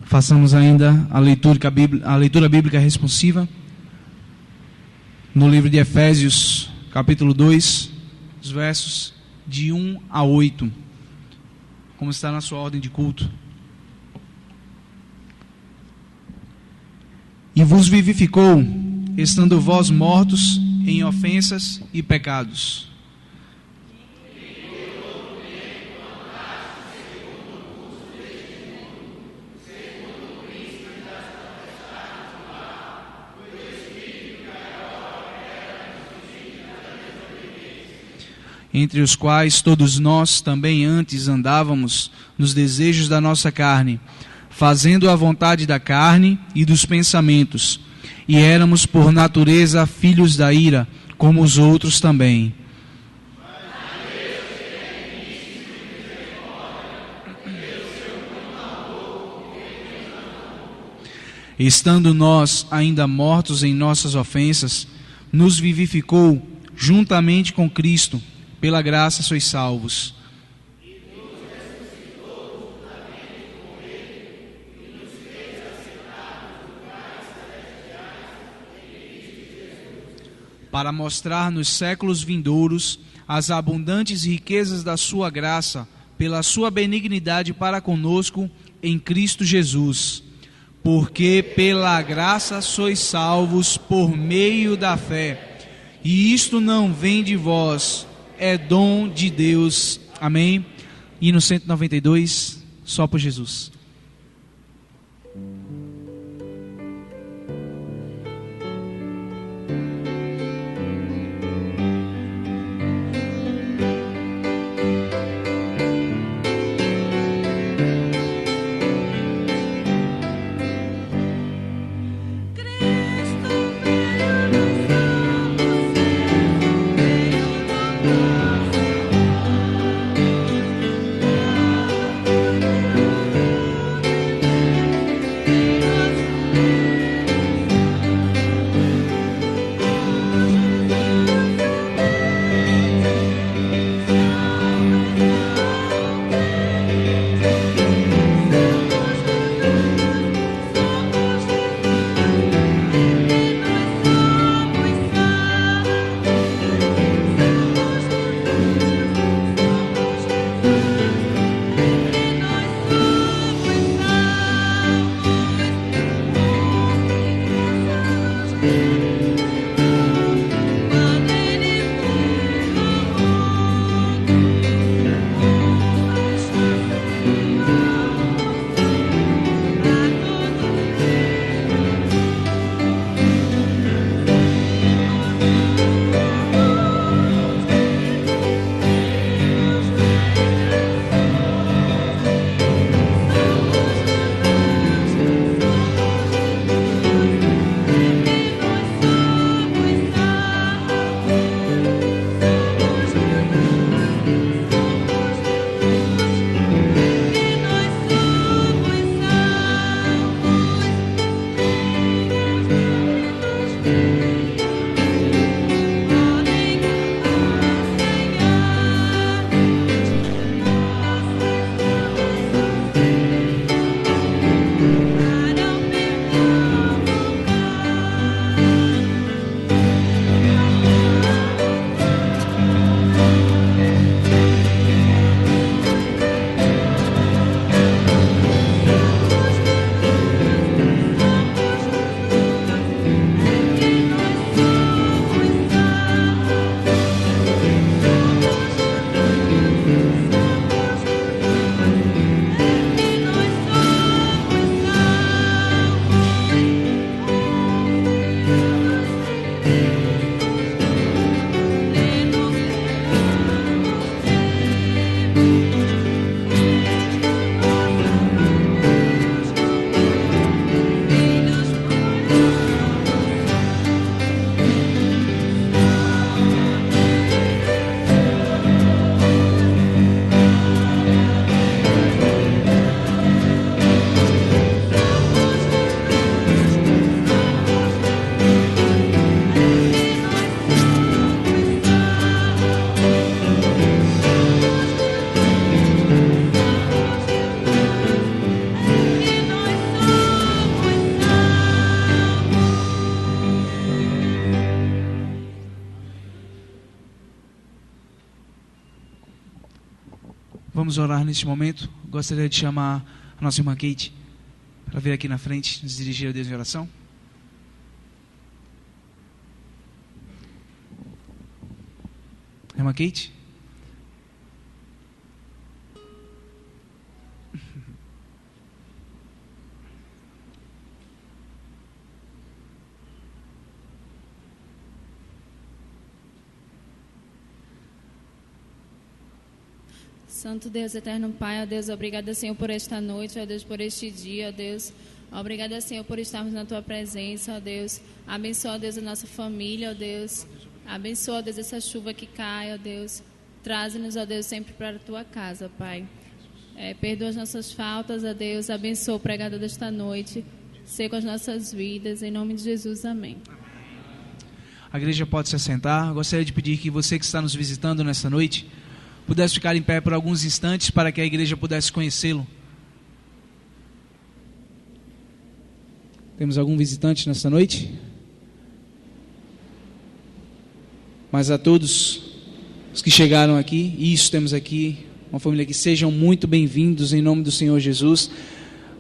Façamos ainda a leitura bíblica responsiva no livro de Efésios, capítulo 2, os versos de 1 a 8, como está na sua ordem de culto. E vos vivificou, estando vós mortos em ofensas e pecados. Entre os quais todos nós também antes andávamos nos desejos da nossa carne, fazendo a vontade da carne e dos pensamentos, e éramos por natureza filhos da ira, como os outros também. Estando nós ainda mortos em nossas ofensas, nos vivificou juntamente com Cristo. Pela graça sois salvos. Para mostrar nos séculos vindouros as abundantes riquezas da sua graça, pela sua benignidade para conosco em Cristo Jesus. Porque pela graça sois salvos por meio da fé. E isto não vem de vós, é dom de Deus. Amém? Hino 192, só por Jesus. Vamos orar neste momento. Gostaria de chamar a nossa irmã Kate para vir aqui na frente, nos dirigir a Deus em oração. Irmã Kate? Santo Deus, eterno Pai, ó Deus, obrigada, Senhor, por esta noite, ó Deus, por este dia, ó Deus. Obrigada, Senhor, por estarmos na Tua presença, ó Deus. Abençoa, ó Deus, a nossa família, ó Deus. Abençoa, ó Deus, essa chuva que cai, ó Deus. Traze-nos, ó Deus, sempre para a Tua casa, Pai. Perdoa as nossas faltas, ó Deus. Abençoa o pregador desta noite. Seja com as nossas vidas, em nome de Jesus, amém. A igreja pode se assentar. Gostaria de pedir que você que está nos visitando nesta noite pudesse ficar em pé por alguns instantes para que a igreja pudesse conhecê-lo. Temos algum visitante nesta noite? Mas a todos os que chegaram aqui, temos aqui uma família que sejam muito bem-vindos em nome do Senhor Jesus.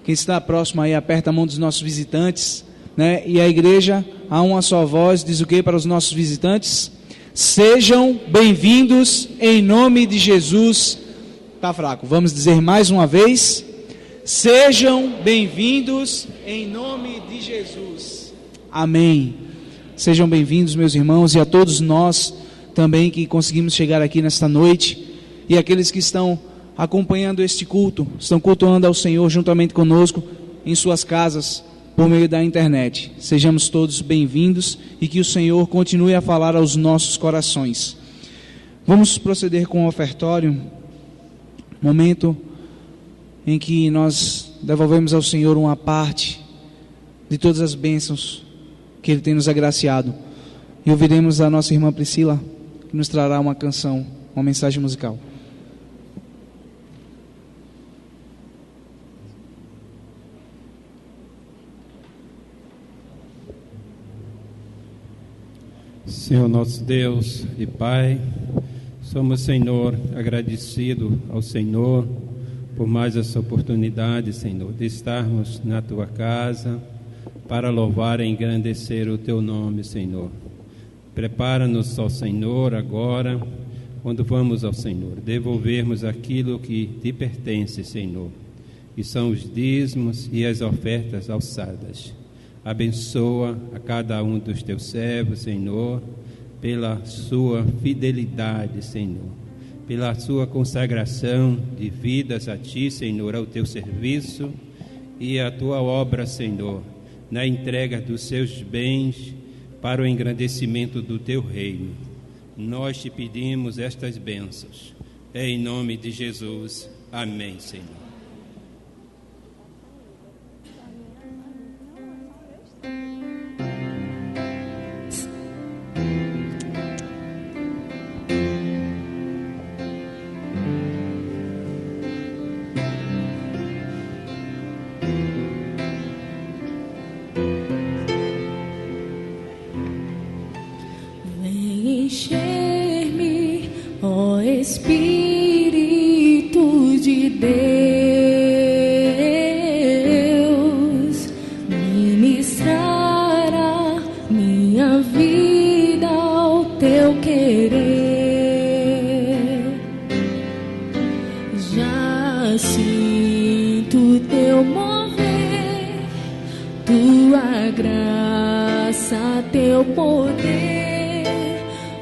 Quem está próximo aí, aperta a mão dos nossos visitantes, né? E a igreja, a uma só voz, diz o que para os nossos visitantes? Sejam bem-vindos em nome de Jesus. Tá fraco, vamos dizer mais uma vez. Sejam bem-vindos em nome de Jesus. Amém. Sejam bem-vindos, meus irmãos, e a todos nós também que conseguimos chegar aqui nesta noite, e aqueles que estão acompanhando este culto, estão cultuando ao Senhor juntamente conosco em suas casas, por meio da internet. Sejamos todos bem-vindos e que o Senhor continue a falar aos nossos corações. Vamos proceder com o ofertório, momento em que nós devolvemos ao Senhor uma parte de todas as bênçãos que Ele tem nos agraciado. E ouviremos a nossa irmã Priscila, que nos trará uma canção, uma mensagem musical. Senhor nosso Deus e Pai, somos, Senhor, agradecido ao Senhor por mais essa oportunidade, Senhor, de estarmos na Tua casa para louvar e engrandecer o Teu nome, Senhor. Prepara-nos ao Senhor agora, quando vamos ao Senhor, devolvermos aquilo que Te pertence, Senhor, que são os dízimos e as ofertas alçadas. Abençoa a cada um dos Teus servos, Senhor, pela sua fidelidade, Senhor, pela sua consagração de vidas a Ti, Senhor, ao Teu serviço e à Tua obra, Senhor, na entrega dos seus bens para o engrandecimento do Teu reino. Nós Te pedimos estas bênçãos, em nome de Jesus. Amém, Senhor. Encher-me, ó Espírito de Deus, ministrar a minha vida ao Teu querer. Já sinto Teu mover, Tua graça, Teu poder,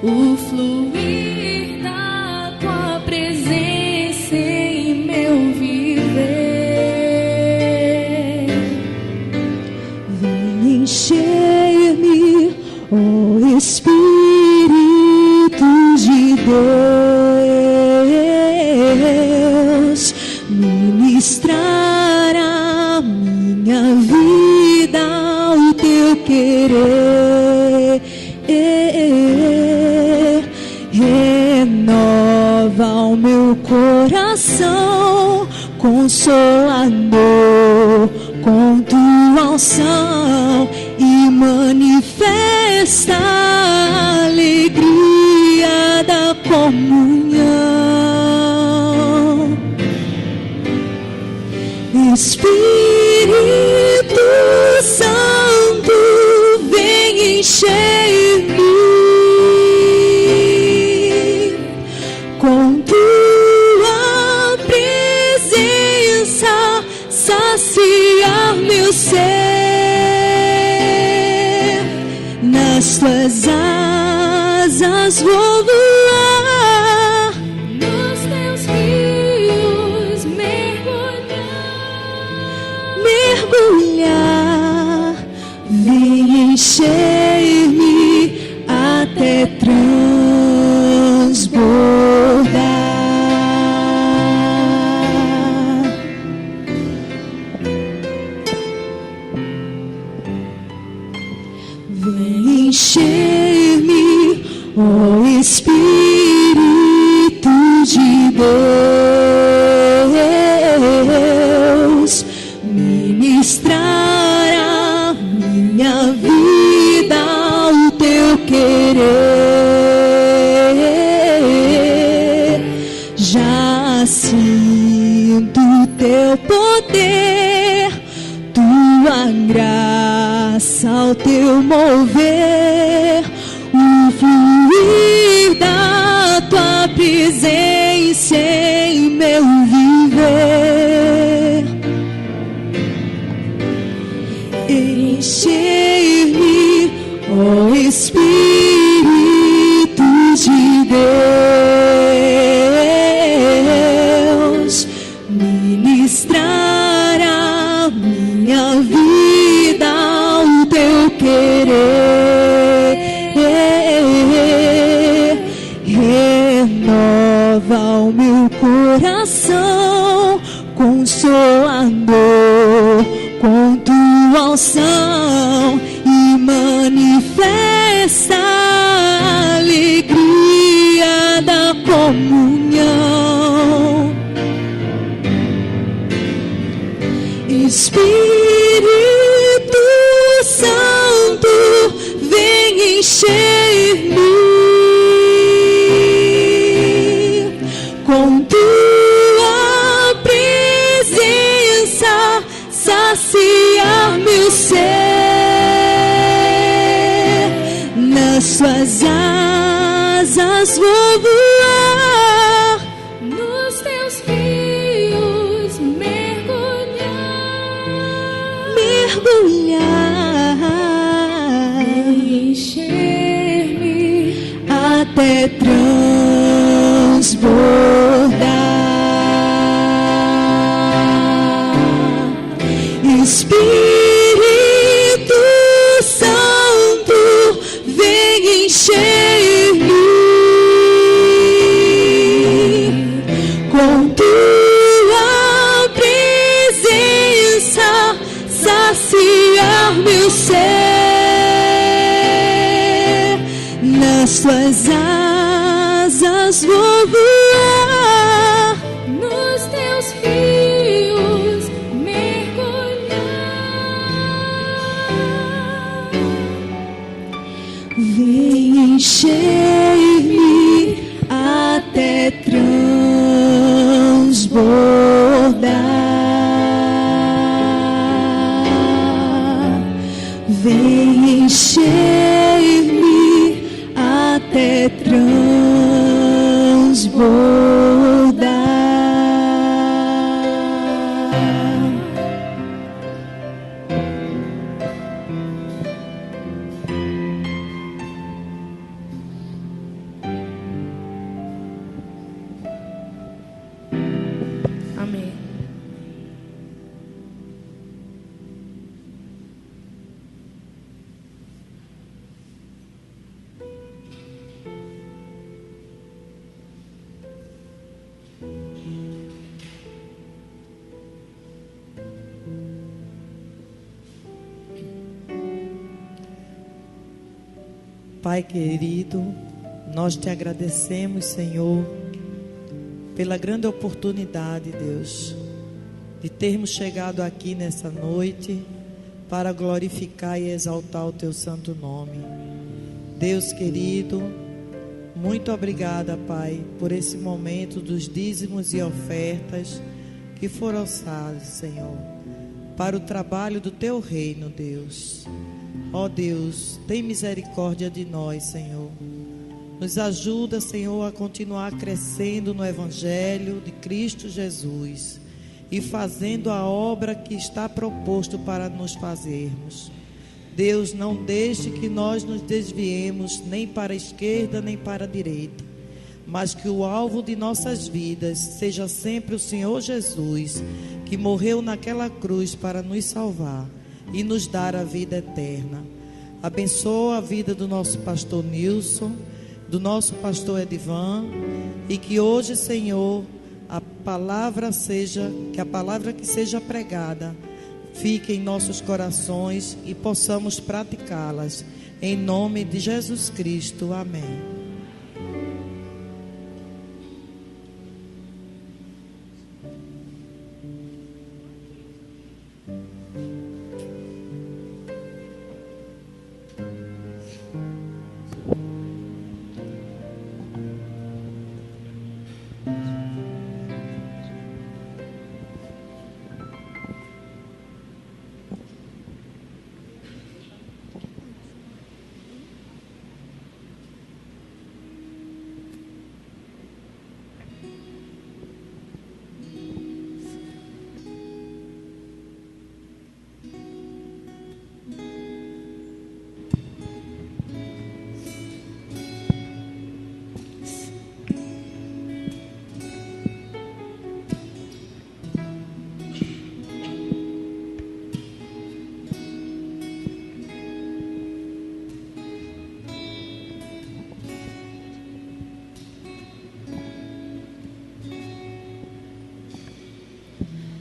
o fluir da Tua presença em meu viver. Vem encher-me, ó Espírito de Deus, ministrar a minha vida ao Teu querer. Renova o meu coração, consolador, com Tua unção, e manifesta a alegria da comunhão. nas tuas asas vou voar, nos teus rios mergulhar, vem encher-me até transbordar. Vem encher-me, ó Espírito de Deus, ministrar a minha vida o teu querer. Já sinto teu poder, tua graça, o teu mover, o fluir da tua presença em meu viver. Encher-me, ó Espírito de Deus, ministrar a minha vida o teu querer. Renova o meu coração, consolador, com tua unção, e manifesta a alegria da comunhão. Espírito Santo, vem encher-me com tua presença, saciar meu ser. Nas tuas asas vou voar, nos teus rios mergulhar, encher-me até transbordar. Espírito Santo, vem encher-me com tua presença, saciar meu ser. Nas tuas asas vou voar, nos teus rios mergulhar. vem encher-me até transbordar. Vem encher-me até transbordar. Amém. Pai querido, nós te agradecemos, Senhor, pela grande oportunidade, Deus, de termos chegado aqui nessa noite para glorificar e exaltar o teu santo nome. Deus querido, muito obrigada, Pai, por esse momento dos dízimos e ofertas que foram alçados, Senhor, para o trabalho do teu reino, Deus. Ó Deus, tem misericórdia de nós, Senhor. Nos ajuda, Senhor, a continuar crescendo no Evangelho de Cristo Jesus e fazendo a obra que está proposto para nos fazermos. Deus, não deixe que nós nos desviemos nem para a esquerda nem para a direita, mas que o alvo de nossas vidas seja sempre o Senhor Jesus, que morreu naquela cruz para nos salvar e nos dar a vida eterna. Abençoa a vida do nosso pastor Nilson, do nosso pastor Edivan, e que hoje, Senhor, que a palavra que seja pregada fique em nossos corações e possamos praticá-las. Em nome de Jesus Cristo. Amém.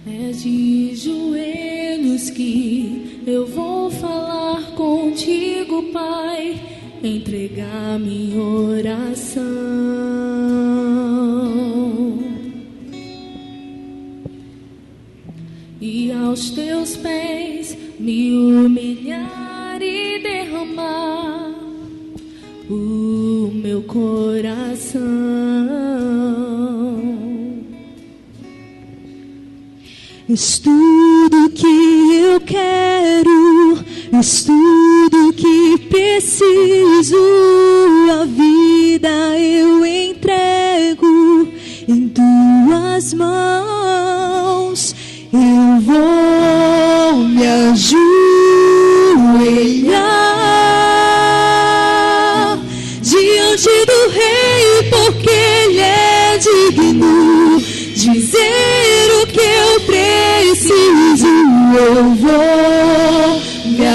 É de joelhos que eu vou falar contigo, Pai, entregar minha oração e aos teus pés me humilhar e derramar o meu coração. És tudo que eu quero, és tudo que preciso. A vida eu entrego em tuas mãos. Eu vou me ajoelhar diante do Rei, porque Ele é digno. Dizer o que eu preciso, eu vou me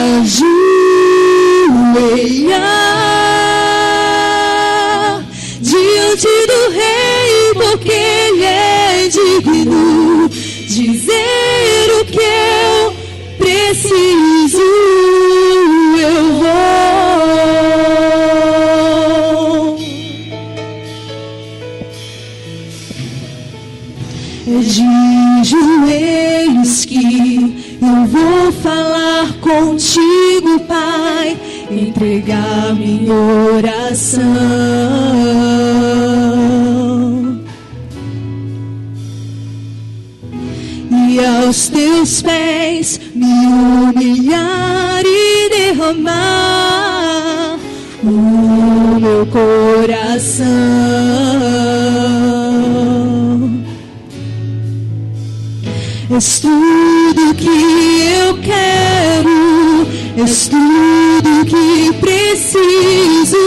ajoelhar diante do Rei, porque Ele é digno. Dizer o que eu preciso, eu vou. É de joelhos que eu vou falar contigo, Pai, entregar minha oração e aos teus pés me humilhar e derramar o meu coração. És tudo que eu quero, és tudo que preciso.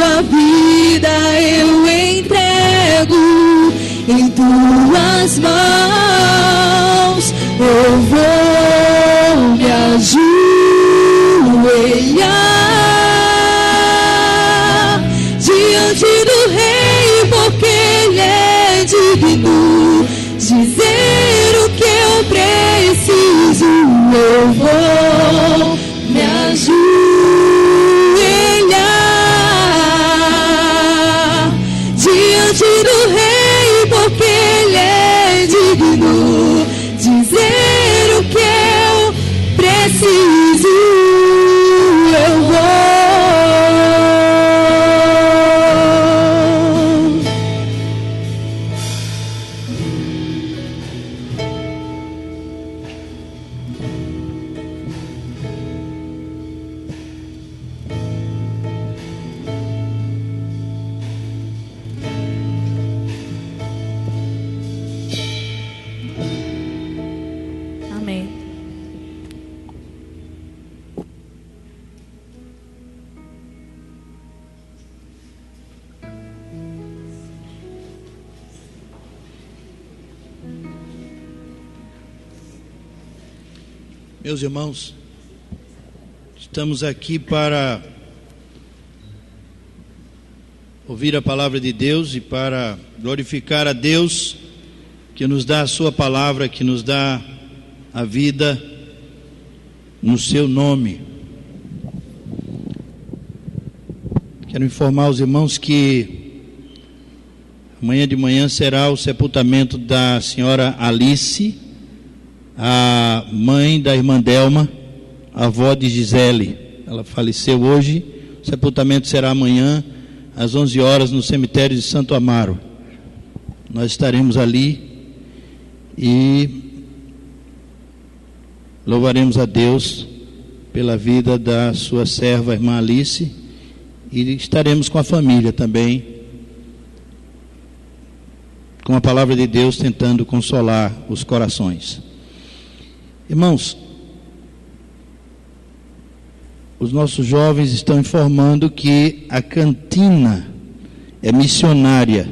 A vida eu entrego em tuas mãos. Eu vou me ajoelhar diante do Rei, porque Ele é digno. Dizer o que eu preciso, eu vou me ajoelhar diante do Rei, porque Ele é digno. Dizer o que Meus irmãos, estamos aqui para ouvir a palavra de Deus e para glorificar a Deus que nos dá a sua palavra, que nos dá a vida no seu nome. Quero informar os irmãos que amanhã de manhã será o sepultamento da senhora Alice, a mãe da irmã Delma, a avó de Gisele. Ela faleceu hoje. O sepultamento será amanhã às 11 horas no cemitério de Santo Amaro. Nós estaremos ali e louvaremos a Deus pela vida da sua serva, a irmã Alice, e estaremos com a família também, com a palavra de Deus, tentando consolar os corações. Irmãos, os nossos jovens estão informando que a cantina é missionária.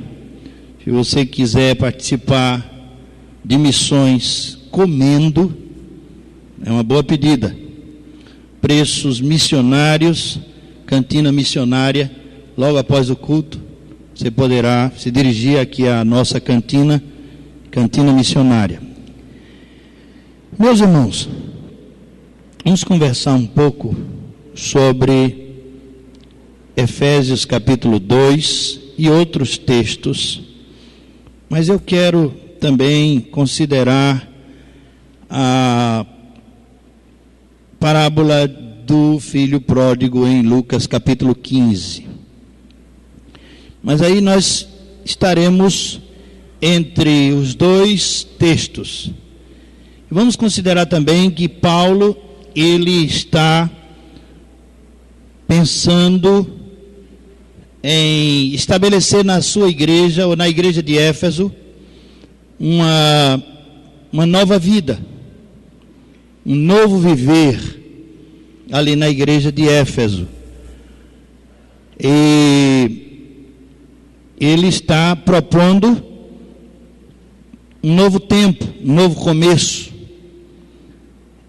Se você quiser participar de missões comendo, é uma boa pedida. Preços missionários, cantina missionária, logo após o culto, você poderá se dirigir aqui à nossa cantina missionária. Meus irmãos, vamos conversar um pouco sobre Efésios capítulo 2 e outros textos, mas eu quero também considerar a parábola do filho pródigo em Lucas capítulo 15. Mas aí nós estaremos entre os dois textos. Vamos considerar também que Paulo, ele está pensando em estabelecer na sua igreja, ou na igreja de Éfeso, uma nova vida, um novo viver ali na igreja de Éfeso. E ele está propondo um novo tempo, um novo começo.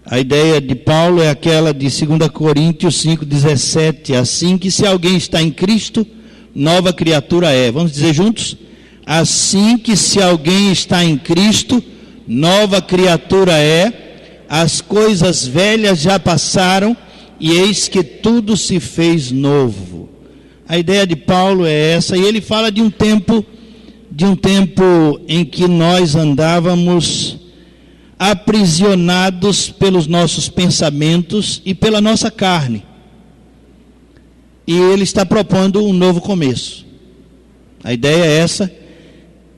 A ideia de Paulo é aquela de 2 Coríntios 5,17, assim que se alguém está em Cristo, nova criatura é. Vamos dizer juntos? Assim que se alguém está em Cristo, nova criatura é, as coisas velhas já passaram, e eis que tudo se fez novo. A ideia de Paulo é essa, e ele fala de um tempo em que nós andávamos aprisionados pelos nossos pensamentos e pela nossa carne. E ele está propondo um novo começo. A ideia é essa.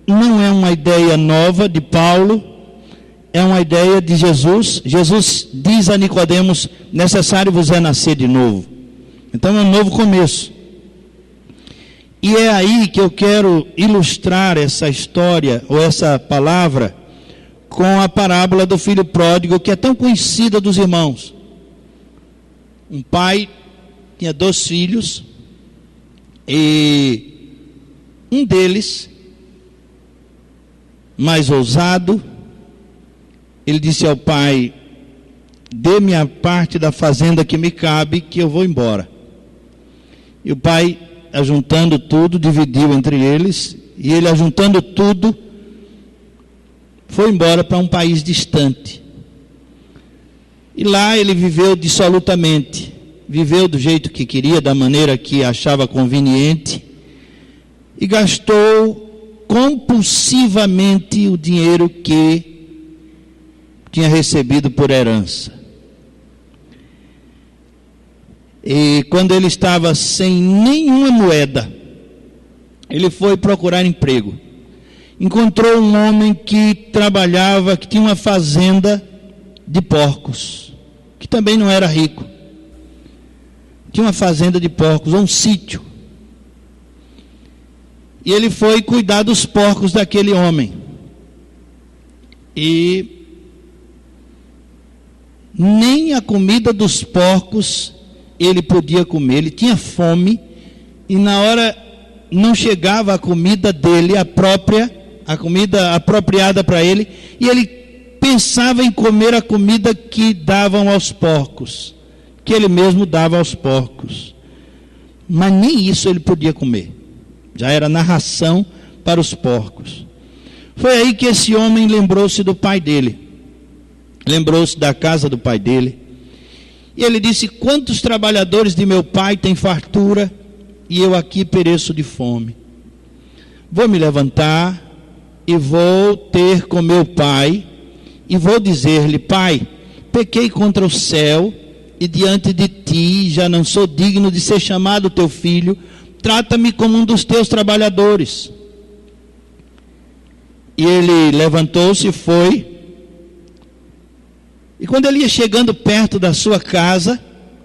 Não é uma ideia nova de Paulo, é uma ideia de Jesus. Jesus diz a Nicodemos: necessário vos é nascer de novo. Então é um novo começo. E é aí que eu quero ilustrar essa história, ou essa palavra, com a parábola do filho pródigo, que é tão conhecida dos irmãos. Um pai tinha 2 filhos, e um deles, mais ousado, ele disse ao pai: dê-me a parte da fazenda que me cabe, que eu vou embora. E o pai, ajuntando tudo, dividiu entre eles, e ele, ajuntando tudo, foi embora para um país distante. E lá ele viveu dissolutamente, viveu do jeito que queria, da maneira que achava conveniente, e gastou compulsivamente o dinheiro que tinha recebido por herança. E quando ele estava sem nenhuma moeda, ele foi procurar emprego. Encontrou um homem que trabalhava, que tinha uma fazenda de porcos, que também não era rico. Tinha uma fazenda de porcos, um sítio. E ele foi cuidar dos porcos daquele homem. E nem a comida dos porcos ele podia comer. Ele tinha fome, e na hora não chegava a comida dele, a comida apropriada para ele, e ele pensava em comer a comida que davam aos porcos, que ele mesmo dava aos porcos. Mas nem isso ele podia comer. Já era narração para os porcos. Foi aí que esse homem lembrou-se do pai dele. Lembrou-se da casa do pai dele. E ele disse: quantos trabalhadores de meu pai têm fartura e eu aqui pereço de fome? Vou me levantar e vou ter com meu pai e vou dizer-lhe: pai, pequei contra o céu e diante de ti já não sou digno de ser chamado teu filho, trata-me como um dos teus trabalhadores. E ele levantou-se e foi. E quando ele ia chegando perto da sua casa,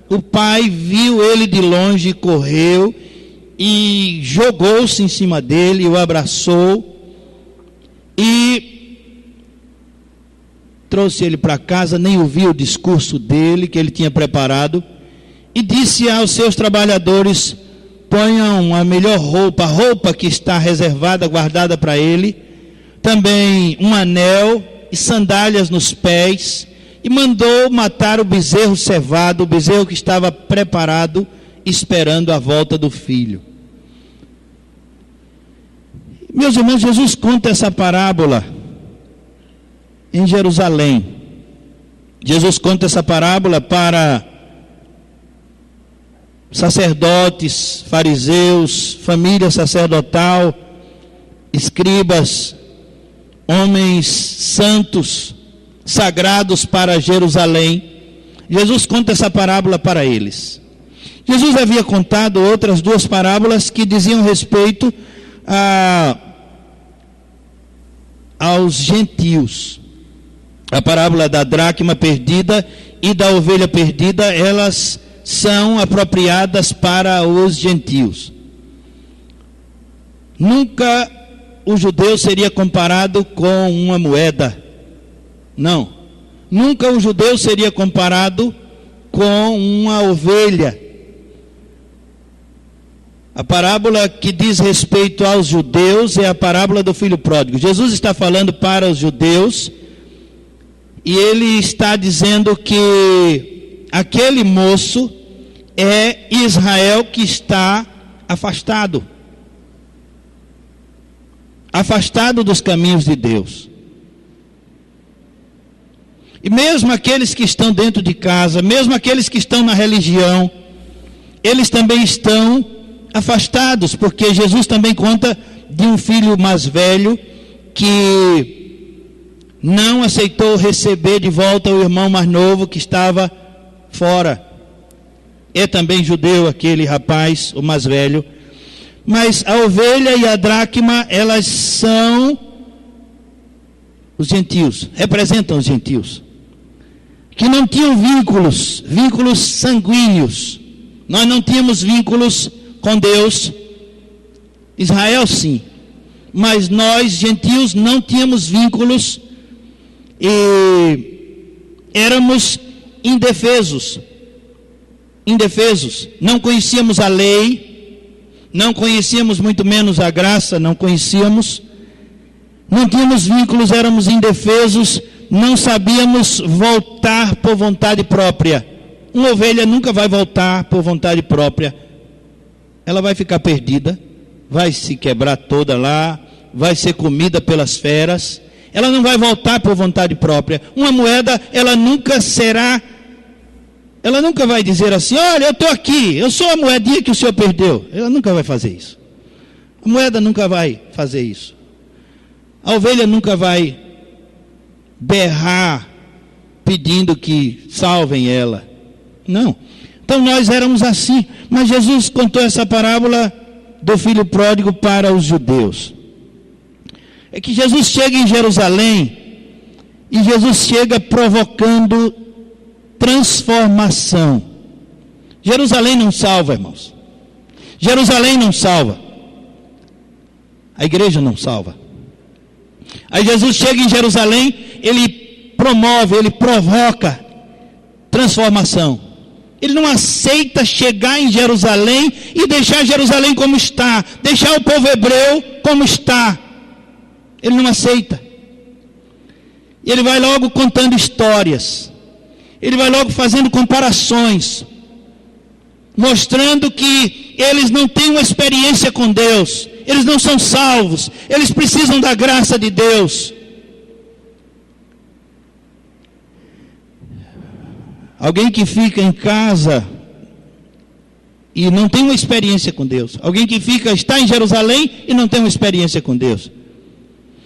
o pai viu ele de longe, correu e jogou-se em cima dele, o abraçou e trouxe ele para casa, nem ouviu o discurso dele que ele tinha preparado, e disse aos seus trabalhadores: ponham a melhor roupa, a roupa que está reservada, guardada para ele, também um anel e sandálias nos pés, e mandou matar o bezerro cevado, o bezerro que estava preparado, esperando a volta do filho. Meus irmãos, Jesus conta essa parábola em Jerusalém. Jesus conta essa parábola para sacerdotes, fariseus, família sacerdotal, escribas, homens santos, sagrados para Jerusalém. Jesus conta essa parábola para eles. Jesus havia contado outras duas parábolas que diziam respeito aos gentios. A parábola da dracma perdida e da ovelha perdida, elas são apropriadas para os gentios. Nunca o judeu seria comparado com uma moeda. Não. Nunca o judeu seria comparado com uma ovelha. A parábola que diz respeito aos judeus é a parábola do filho pródigo. Jesus está falando para os judeus e ele está dizendo que aquele moço é Israel que está afastado. Afastado dos caminhos de Deus. E mesmo aqueles que estão dentro de casa, mesmo aqueles que estão na religião, eles também estão afastados, porque Jesus também conta de um filho mais velho que não aceitou receber de volta o irmão mais novo que estava fora. É também judeu aquele rapaz, o mais velho. Mas a ovelha e a dracma, elas são os gentios, representam os gentios, que não tinham vínculos sanguíneos. Nós não tínhamos vínculos com Deus. Israel sim, mas nós gentios não tínhamos vínculos e éramos indefesos, não conhecíamos a lei, não conhecíamos muito menos a graça, não tínhamos vínculos, éramos indefesos, não sabíamos voltar por vontade própria. Uma ovelha nunca vai voltar por vontade própria. Ela vai ficar perdida, vai se quebrar toda lá, vai ser comida pelas feras. Ela não vai voltar por vontade própria. Uma moeda, ela nunca vai dizer assim: olha, eu estou aqui, eu sou a moedinha que o senhor perdeu. Ela nunca vai fazer isso. A moeda nunca vai fazer isso. A ovelha nunca vai berrar pedindo que salvem ela. Não. Então nós éramos assim. Mas Jesus contou essa parábola do filho pródigo para os judeus. É que Jesus chega em Jerusalém e Jesus chega provocando transformação. Jerusalém não salva, irmãos. Jerusalém não salva. A igreja não salva. Aí Jesus chega em Jerusalém, ele promove, ele provoca transformação. Ele não aceita chegar em Jerusalém e deixar Jerusalém como está, deixar o povo hebreu como está. Ele não aceita. E ele vai logo contando histórias. Ele vai logo fazendo comparações, mostrando que eles não têm uma experiência com Deus, eles não são salvos, eles precisam da graça de Deus. Alguém que fica em casa e não tem uma experiência com Deus. Alguém que está em Jerusalém e não tem uma experiência com Deus.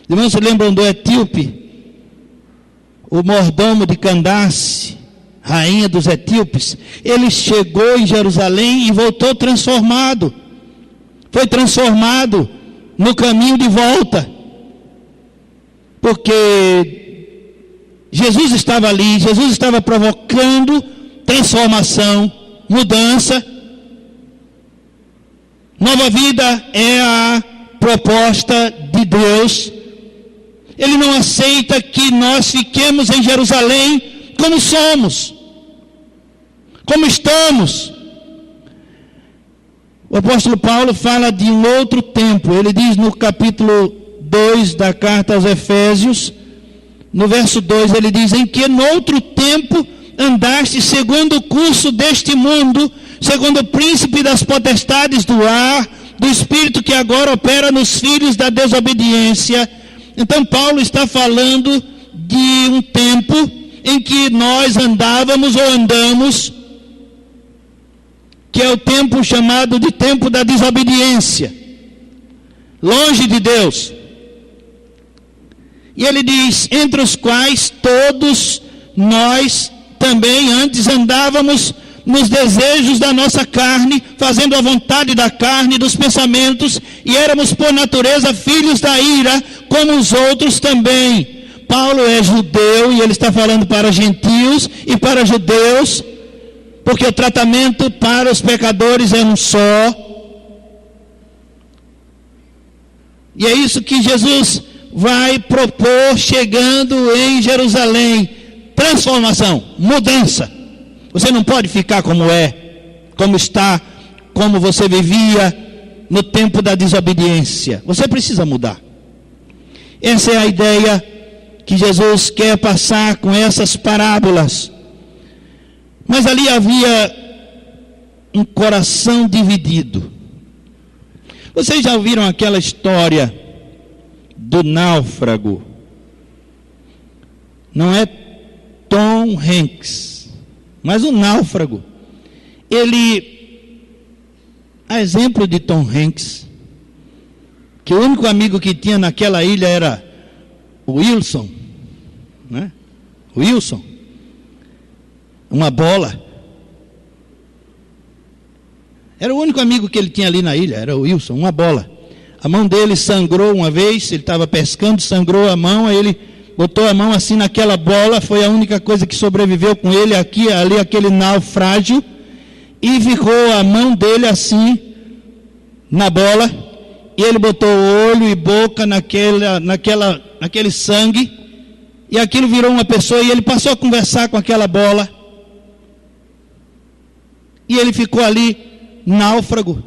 Irmãos, se lembram do etíope, o mordomo de Candace, rainha dos etíopes? Ele chegou em Jerusalém e voltou transformado. Foi transformado no caminho de volta. Porque Jesus estava ali, Jesus estava provocando transformação, mudança. Nova vida é a proposta de Deus. Ele não aceita que nós fiquemos em Jerusalém como somos, como estamos. O apóstolo Paulo fala de um outro tempo. Ele diz no capítulo 2 da carta aos Efésios, no verso 2, ele diz: em que no outro tempo andaste segundo o curso deste mundo, segundo o príncipe das potestades do ar, do espírito que agora opera nos filhos da desobediência. Então Paulo está falando de um tempo em que nós andávamos ou andamos, que é o tempo chamado de tempo da desobediência, longe de Deus. E ele diz: entre os quais todos nós também antes andávamos nos desejos da nossa carne, fazendo a vontade da carne e dos pensamentos, e éramos por natureza filhos da ira, como os outros também. Paulo é judeu e ele está falando para gentios e para judeus, porque o tratamento para os pecadores é um só. E é isso que Jesus vai propor chegando em Jerusalém: transformação, mudança. Você não pode ficar como é, como está, como você vivia no tempo da desobediência. Você precisa mudar. Essa é a ideia que Jesus quer passar com essas parábolas. Mas ali havia um coração dividido. Vocês já ouviram aquela história do náufrago? Não é Tom Hanks, mas o náufrago. Ele, a exemplo de Tom Hanks, que o único amigo que tinha naquela ilha era o Wilson, né? Wilson, uma bola. Era o único amigo que ele tinha ali na ilha, era o Wilson, uma bola. A mão dele sangrou uma vez, ele estava pescando, sangrou a mão, aí ele botou a mão assim naquela bola, foi a única coisa que sobreviveu com ele, aqui, ali, aquele naufrágio, e ficou a mão dele assim, na bola, e ele botou olho e boca naquele sangue, e aquilo virou uma pessoa, e ele passou a conversar com aquela bola, e ele ficou ali, náufrago.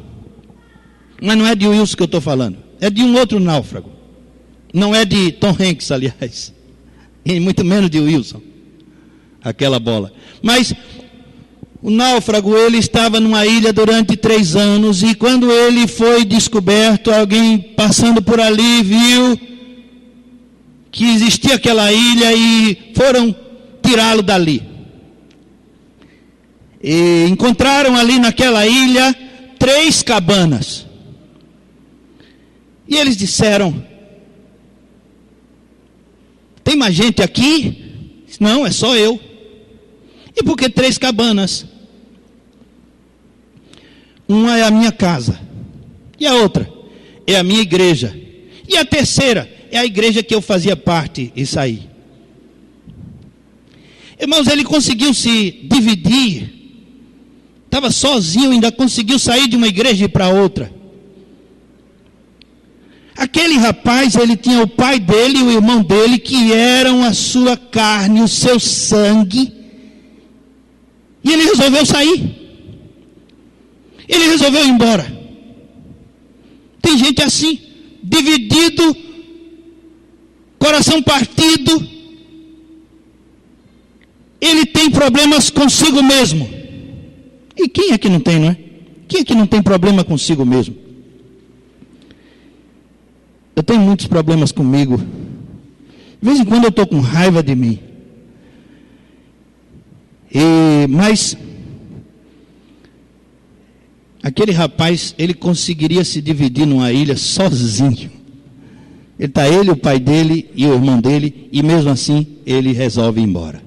Mas não é de Wilson que eu estou falando, é de um outro náufrago. Não é de Tom Hanks, aliás, e muito menos de Wilson, aquela bola. Mas o náufrago, ele estava numa ilha durante 3 anos, e quando ele foi descoberto, alguém passando por ali viu que existia aquela ilha e foram tirá-lo dali. E encontraram ali naquela ilha 3 cabanas. E eles disseram: tem mais gente aqui? Não, é só eu. E por que 3 cabanas? Uma é a minha casa, e a outra é a minha igreja, e a terceira é a igreja que eu fazia parte e saí. Irmãos, ele conseguiu se dividir, estava sozinho, ainda conseguiu sair de uma igreja e ir para outra. Aquele rapaz, ele tinha o pai dele e o irmão dele, que eram a sua carne, o seu sangue, e ele resolveu sair. Ele resolveu ir embora. Tem gente assim, dividido, coração partido, ele tem problemas consigo mesmo. E quem é que não tem, não é? Quem é que não tem problema consigo mesmo? Eu tenho muitos problemas comigo. De vez em quando eu estou com raiva de mim. Mas aquele rapaz, ele conseguiria se dividir numa ilha sozinho. Ele, o pai dele e o irmão dele, e mesmo assim ele resolve ir embora.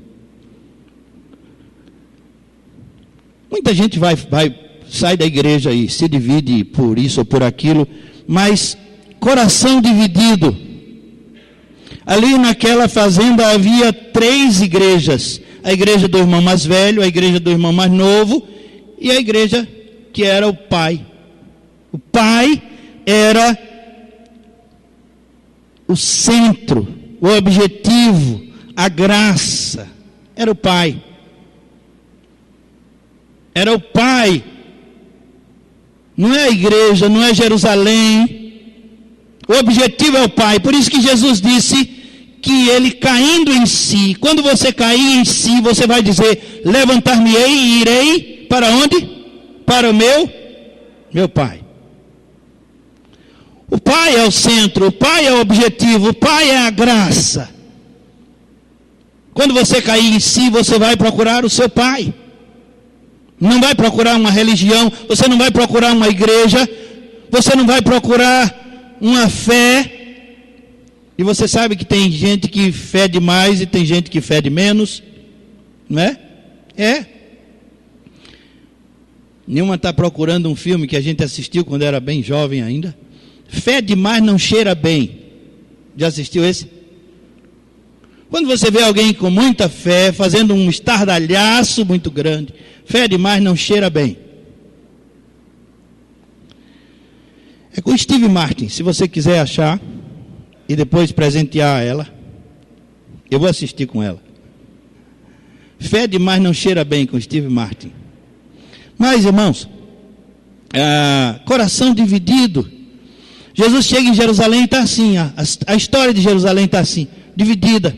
Muita gente sai da igreja e se divide por isso ou por aquilo, mas coração dividido. Ali naquela fazenda havia 3 igrejas: a igreja do irmão mais velho, a igreja do irmão mais novo e a igreja que era o pai. O pai era o centro, o objetivo, a graça. Era o pai. Era o pai. Não é a igreja, não é Jerusalém. O objetivo é o pai. Por isso que Jesus disse que ele caindo em si, quando você cair em si, você vai dizer: levantar-me-ei e irei para onde? Para o meu pai. O pai é o centro, o pai é o objetivo, o pai é a graça. Quando você cair em si, você vai procurar o seu pai. Não vai procurar uma religião, você não vai procurar uma igreja, você não vai procurar uma fé. E você sabe que tem gente que fede mais e tem gente que fede menos, não é? É. Nenhuma está procurando um filme que a gente assistiu quando era bem jovem ainda. Fé demais não cheira bem. Já assistiu esse? Quando você vê alguém com muita fé, fazendo um estardalhaço muito grande, fé demais não cheira bem. É com Steve Martin, se você quiser achar e depois presentear ela, eu vou assistir com ela. Fé demais não cheira bem, com Steve Martin. Mas, irmãos, coração dividido. Jesus chega em Jerusalém e está assim, a história de Jerusalém está assim, dividida.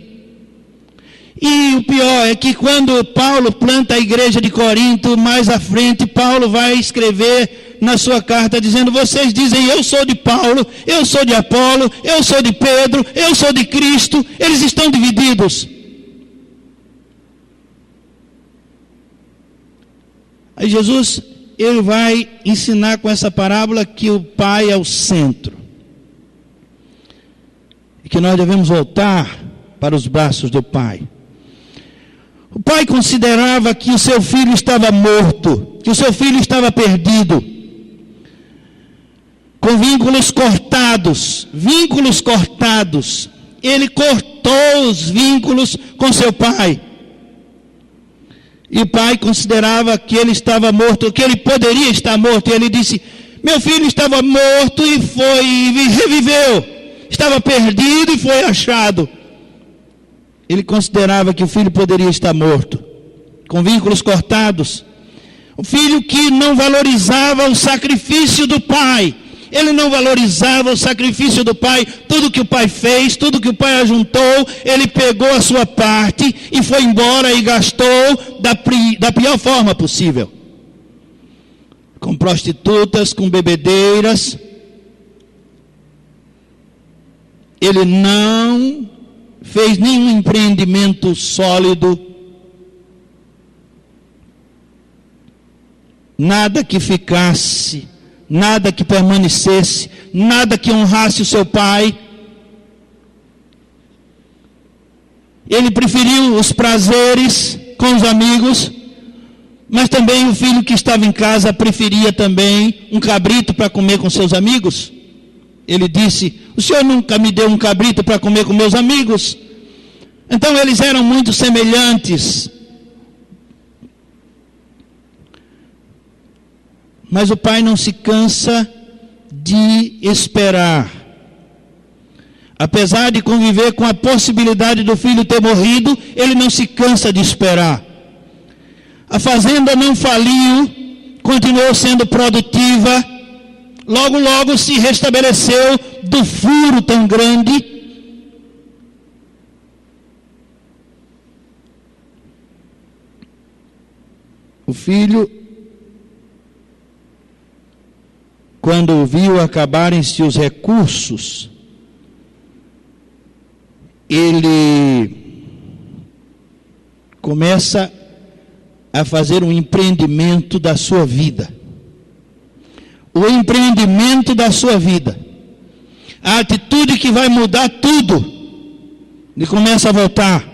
E o pior é que quando Paulo planta a igreja de Corinto, mais à frente, Paulo vai escrever na sua carta dizendo: vocês dizem eu sou de Paulo, eu sou de Apolo, eu sou de Pedro, eu sou de Cristo. Eles estão divididos. Aí Jesus, ele vai ensinar com essa parábola que o pai é o centro. E que nós devemos voltar para os braços do pai. O pai considerava que o seu filho estava morto, que o seu filho estava perdido, com vínculos cortados. Ele cortou os vínculos com seu pai. E o pai considerava que ele estava morto, que ele poderia estar morto. E ele disse: meu filho estava morto e reviveu. Estava perdido e foi achado. Ele considerava que o filho poderia estar morto, com vínculos cortados. O filho que não valorizava o sacrifício do pai. Ele não valorizava o sacrifício do pai. Tudo que o pai fez, tudo que o pai ajuntou, ele pegou a sua parte e foi embora e gastou da pior forma possível. Com prostitutas, com bebedeiras. Ele não fez nenhum empreendimento sólido. Nada que ficasse, nada que permanecesse, nada que honrasse o seu pai. Ele preferiu os prazeres com os amigos, mas também o filho que estava em casa preferia também um cabrito para comer com seus amigos. Ele disse: o senhor nunca me deu um cabrito para comer com meus amigos? Então eles eram muito semelhantes. Mas o pai não se cansa de esperar. Apesar de conviver com a possibilidade do filho ter morrido, ele não se cansa de esperar. A fazenda não faliu, continuou sendo produtiva. Logo, logo se restabeleceu do furo tão grande. O filho, quando viu acabarem-se os recursos, ele começa a fazer um empreendimento da sua vida. O empreendimento da sua vida. A atitude que vai mudar tudo. Ele começa a voltar.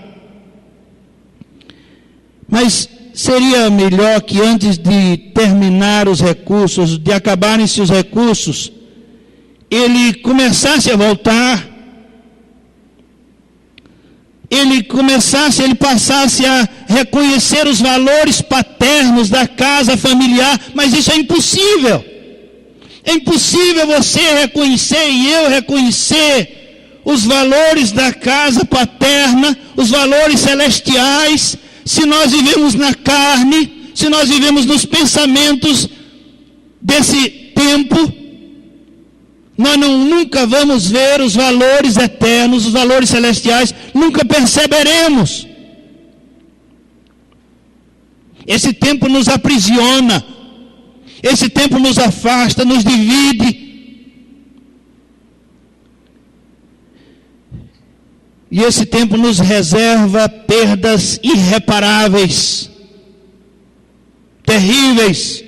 Mas seria melhor que antes de terminar os recursos, de acabarem-se os recursos, ele começasse a voltar, ele passasse a reconhecer os valores paternos da casa familiar, mas isso é impossível. É impossível você reconhecer e eu reconhecer os valores da casa paterna, os valores celestiais, se nós vivemos na carne, se nós vivemos nos pensamentos desse tempo. Nós nunca vamos ver os valores eternos, os valores celestiais, nunca perceberemos. Esse tempo nos aprisiona, esse tempo nos afasta, nos divide. E esse tempo nos reserva perdas irreparáveis, terríveis.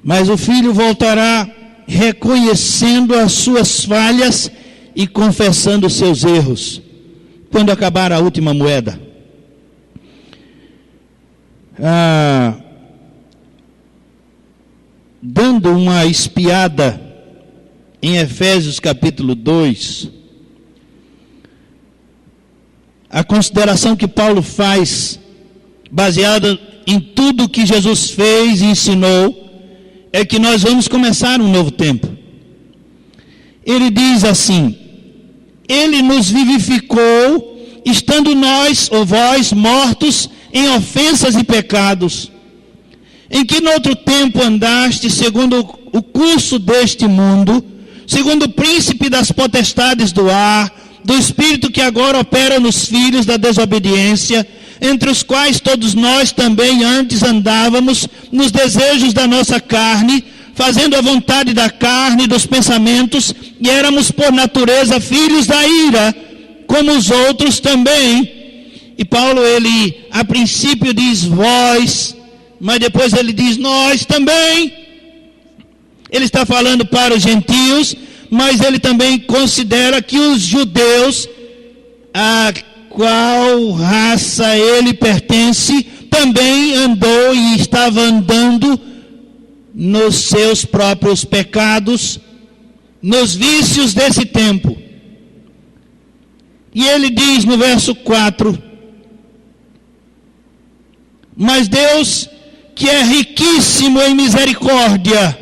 Mas o filho voltará reconhecendo as suas falhas e confessando os seus erros, quando acabar a última moeda. Dando uma espiada em Efésios capítulo 2, a consideração que Paulo faz, baseada em tudo que Jesus fez e ensinou, é que nós vamos começar um novo tempo. Ele diz assim: Ele nos vivificou, estando nós, ou vós, mortos em ofensas e pecados, em que no outro tempo andaste segundo o curso deste mundo, segundo o príncipe das potestades do ar, do espírito que agora opera nos filhos da desobediência, entre os quais todos nós também antes andávamos nos desejos da nossa carne, fazendo a vontade da carne e dos pensamentos, e éramos por natureza filhos da ira, como os outros também. E Paulo, ele a princípio diz vós, mas depois ele diz nós também. Ele está falando para os gentios, mas ele também considera que os judeus, a qual raça ele pertence, também andou e estava andando nos seus próprios pecados, nos vícios desse tempo. E ele diz no verso 4: mas Deus, que é riquíssimo em misericórdia,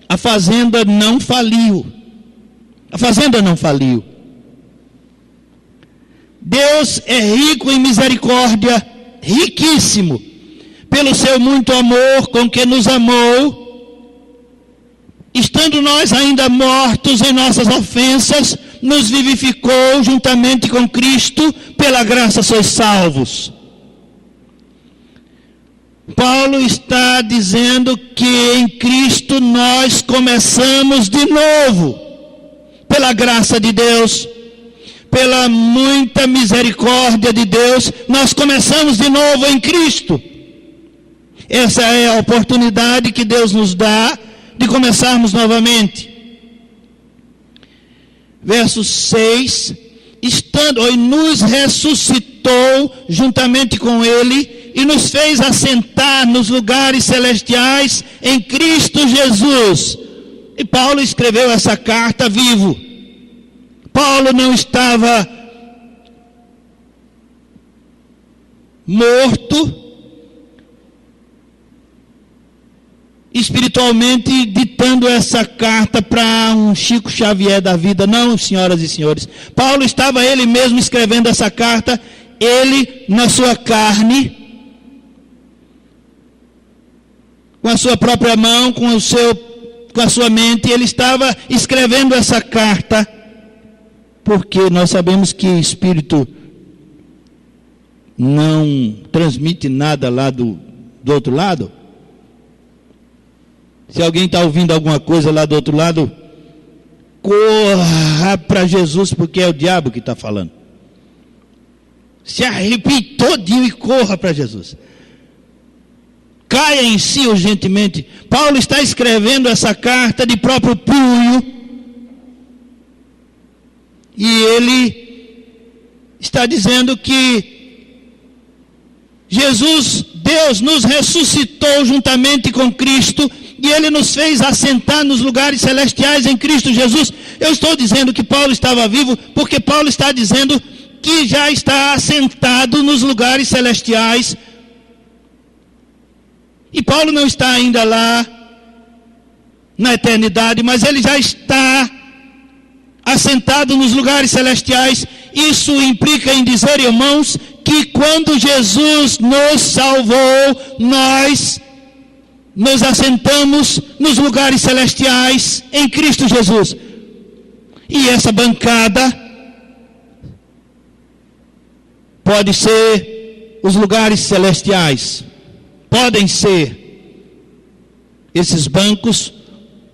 a fazenda não faliu. A fazenda não faliu. Deus é rico em misericórdia, riquíssimo, pelo seu muito amor com que nos amou, estando nós ainda mortos em nossas ofensas, nos vivificou juntamente com Cristo, pela graça sois salvos. Paulo está dizendo que em Cristo nós começamos de novo, pela graça de Deus, pela muita misericórdia de Deus, nós começamos de novo em Cristo. Essa é a oportunidade que Deus nos dá de começarmos novamente. Verso 6, e nos ressuscitou juntamente com Ele, e nos fez assentar nos lugares celestiais em Cristo Jesus. E Paulo escreveu essa carta vivo. Paulo não estava morto espiritualmente, ditando essa carta para um Chico Xavier da vida. Não, senhoras e senhores. Paulo estava ele mesmo escrevendo essa carta, ele na sua carne, com a sua própria mão, com a sua mente. Ele estava escrevendo essa carta, porque nós sabemos que espírito não transmite nada lá do outro lado? Se alguém está ouvindo alguma coisa lá do outro lado, corra para Jesus, porque é o diabo que está falando. Se arrepie todinho e corra para Jesus. Caia em si urgentemente. Paulo está escrevendo essa carta de próprio punho, e ele está dizendo que Jesus, Deus, nos ressuscitou juntamente com Cristo, e Ele nos fez assentar nos lugares celestiais em Cristo Jesus. Eu estou dizendo que Paulo estava vivo, porque Paulo está dizendo que já está assentado nos lugares celestiais. E Paulo não está ainda lá na eternidade, mas ele já está assentado nos lugares celestiais. Isso implica em dizer, irmãos, que quando Jesus nos salvou, nós nos assentamos nos lugares celestiais em Cristo Jesus. E essa bancada pode ser os lugares celestiais, podem ser esses bancos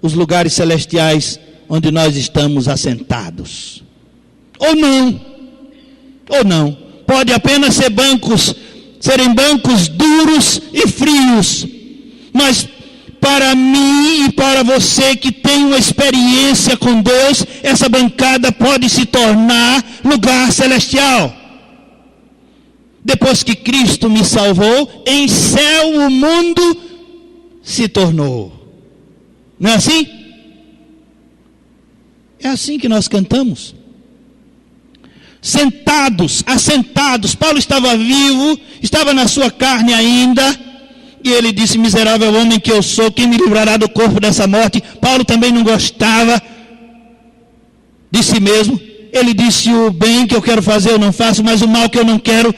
os lugares celestiais onde nós estamos assentados, ou não, pode apenas ser serem bancos duros e frios. Mas para mim e para você que tem uma experiência com Deus, essa bancada pode se tornar lugar celestial. Depois que Cristo me salvou, em céu o mundo se tornou. Não é assim? É assim que nós cantamos. Sentados, assentados. Paulo estava vivo, estava na sua carne ainda. E ele disse, miserável homem que eu sou, quem me livrará do corpo dessa morte? Paulo também não gostava de si mesmo. Ele disse, o bem que eu quero fazer eu não faço, mas o mal que eu não quero,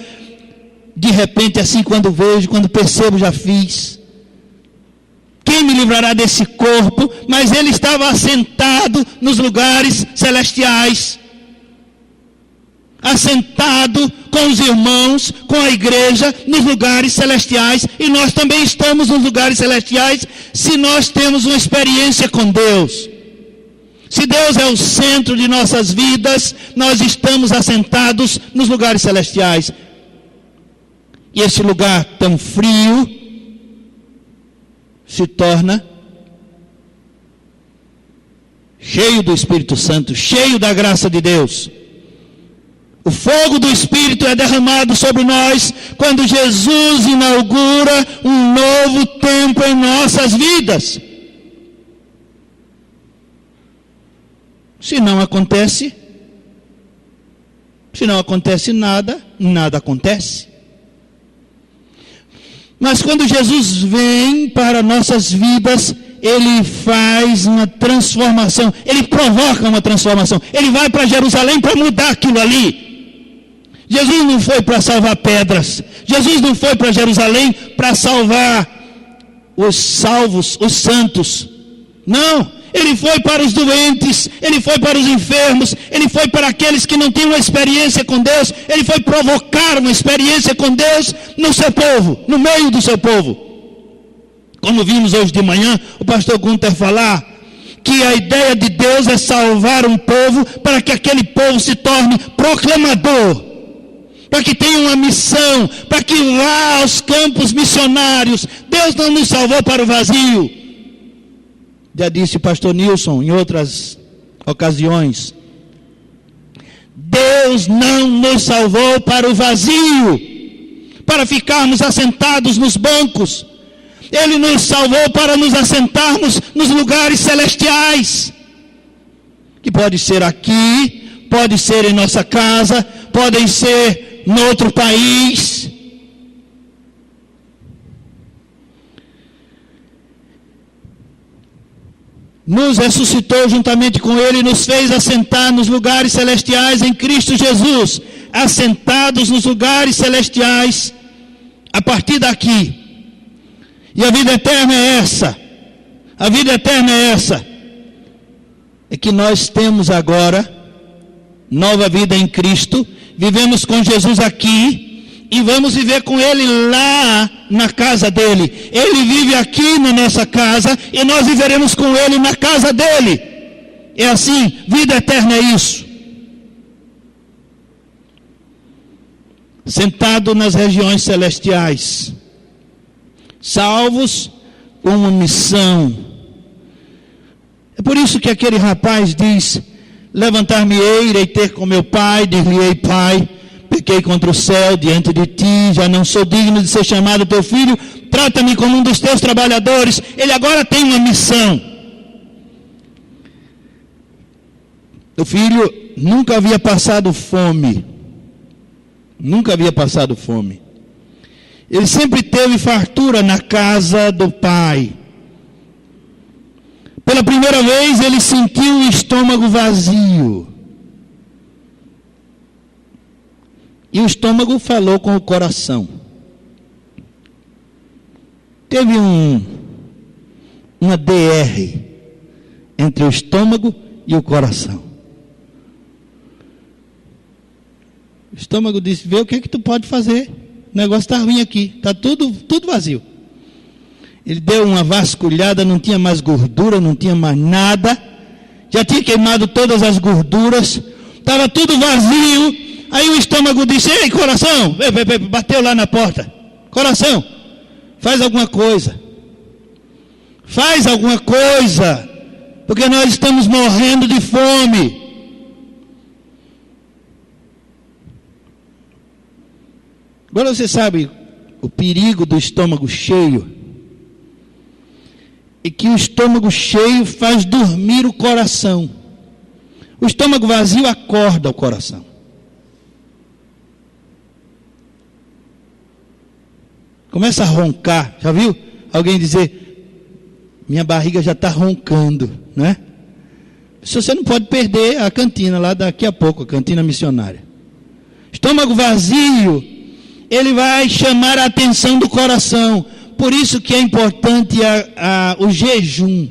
de repente, assim, quando percebo, já fiz. Quem me livrará desse corpo? Mas ele estava assentado nos lugares celestiais, assentado com os irmãos, com a igreja, nos lugares celestiais. E nós também estamos nos lugares celestiais, se nós temos uma experiência com Deus. Se Deus é o centro de nossas vidas, nós estamos assentados nos lugares celestiais. E esse lugar tão frio se torna cheio do Espírito Santo, cheio da graça de Deus. O fogo do Espírito é derramado sobre nós quando Jesus inaugura um novo tempo em nossas vidas. Se não acontece nada, nada acontece. Mas quando Jesus vem para nossas vidas, Ele faz uma transformação, Ele provoca uma transformação. Ele vai para Jerusalém para mudar aquilo ali. Jesus não foi para salvar pedras. Jesus não foi para Jerusalém para salvar os salvos, os santos. Não, Ele foi para os doentes, Ele foi para os enfermos, Ele foi para aqueles que não têm uma experiência com Deus. Ele foi provocar uma experiência com Deus no seu povo, no meio do seu povo. Como vimos hoje de manhã, o pastor Gunther falar que a ideia de Deus é salvar um povo para que aquele povo se torne proclamador, para que tenha uma missão, para que vá aos campos missionários. Deus não nos salvou para o vazio. Já disse o pastor Nilson em outras ocasiões, Deus não nos salvou para o vazio, para ficarmos assentados nos bancos. Ele nos salvou para nos assentarmos nos lugares celestiais, que pode ser aqui, pode ser em nossa casa, podem ser em outro país. Nos ressuscitou juntamente com Ele e nos fez assentar nos lugares celestiais em Cristo Jesus. Assentados nos lugares celestiais a partir daqui. E a vida eterna é essa. A vida eterna é essa. É que nós temos agora nova vida em Cristo. Vivemos com Jesus aqui e vamos viver com Ele lá na casa dEle. Ele vive aqui na nossa casa e nós viveremos com Ele na casa dEle. É assim, vida eterna é isso. Sentado nas regiões celestiais, salvos com uma missão. É por isso que aquele rapaz diz: levantar-me-ei, irei ter com meu pai, dir-lhe-ei: Pai, pequei contra o céu diante de ti, já não sou digno de ser chamado teu filho, trata-me como um dos teus trabalhadores. Ele agora tem uma missão. O filho nunca havia passado fome. Nunca havia passado fome. Ele sempre teve fartura na casa do pai. Pela primeira vez ele sentiu o estômago vazio. E o estômago falou com o coração. Teve uma DR entre o estômago e o coração. O estômago disse: vê o que tu pode fazer. O negócio está ruim aqui, está tudo vazio. Ele deu uma vasculhada, não tinha mais gordura, não tinha mais nada. Já tinha queimado todas as gorduras, estava tudo vazio. Aí o estômago disse: ei, coração, bateu lá na porta. Coração, faz alguma coisa. Faz alguma coisa, porque nós estamos morrendo de fome. Agora você sabe o perigo do estômago cheio? É que o estômago cheio faz dormir o coração. O estômago vazio acorda o coração. Começa a roncar. Já viu alguém dizer: minha barriga já está roncando, né? Você não pode perder a cantina lá daqui a pouco, a cantina missionária. Estômago vazio, ele vai chamar a atenção do coração. Por isso que é importante o jejum.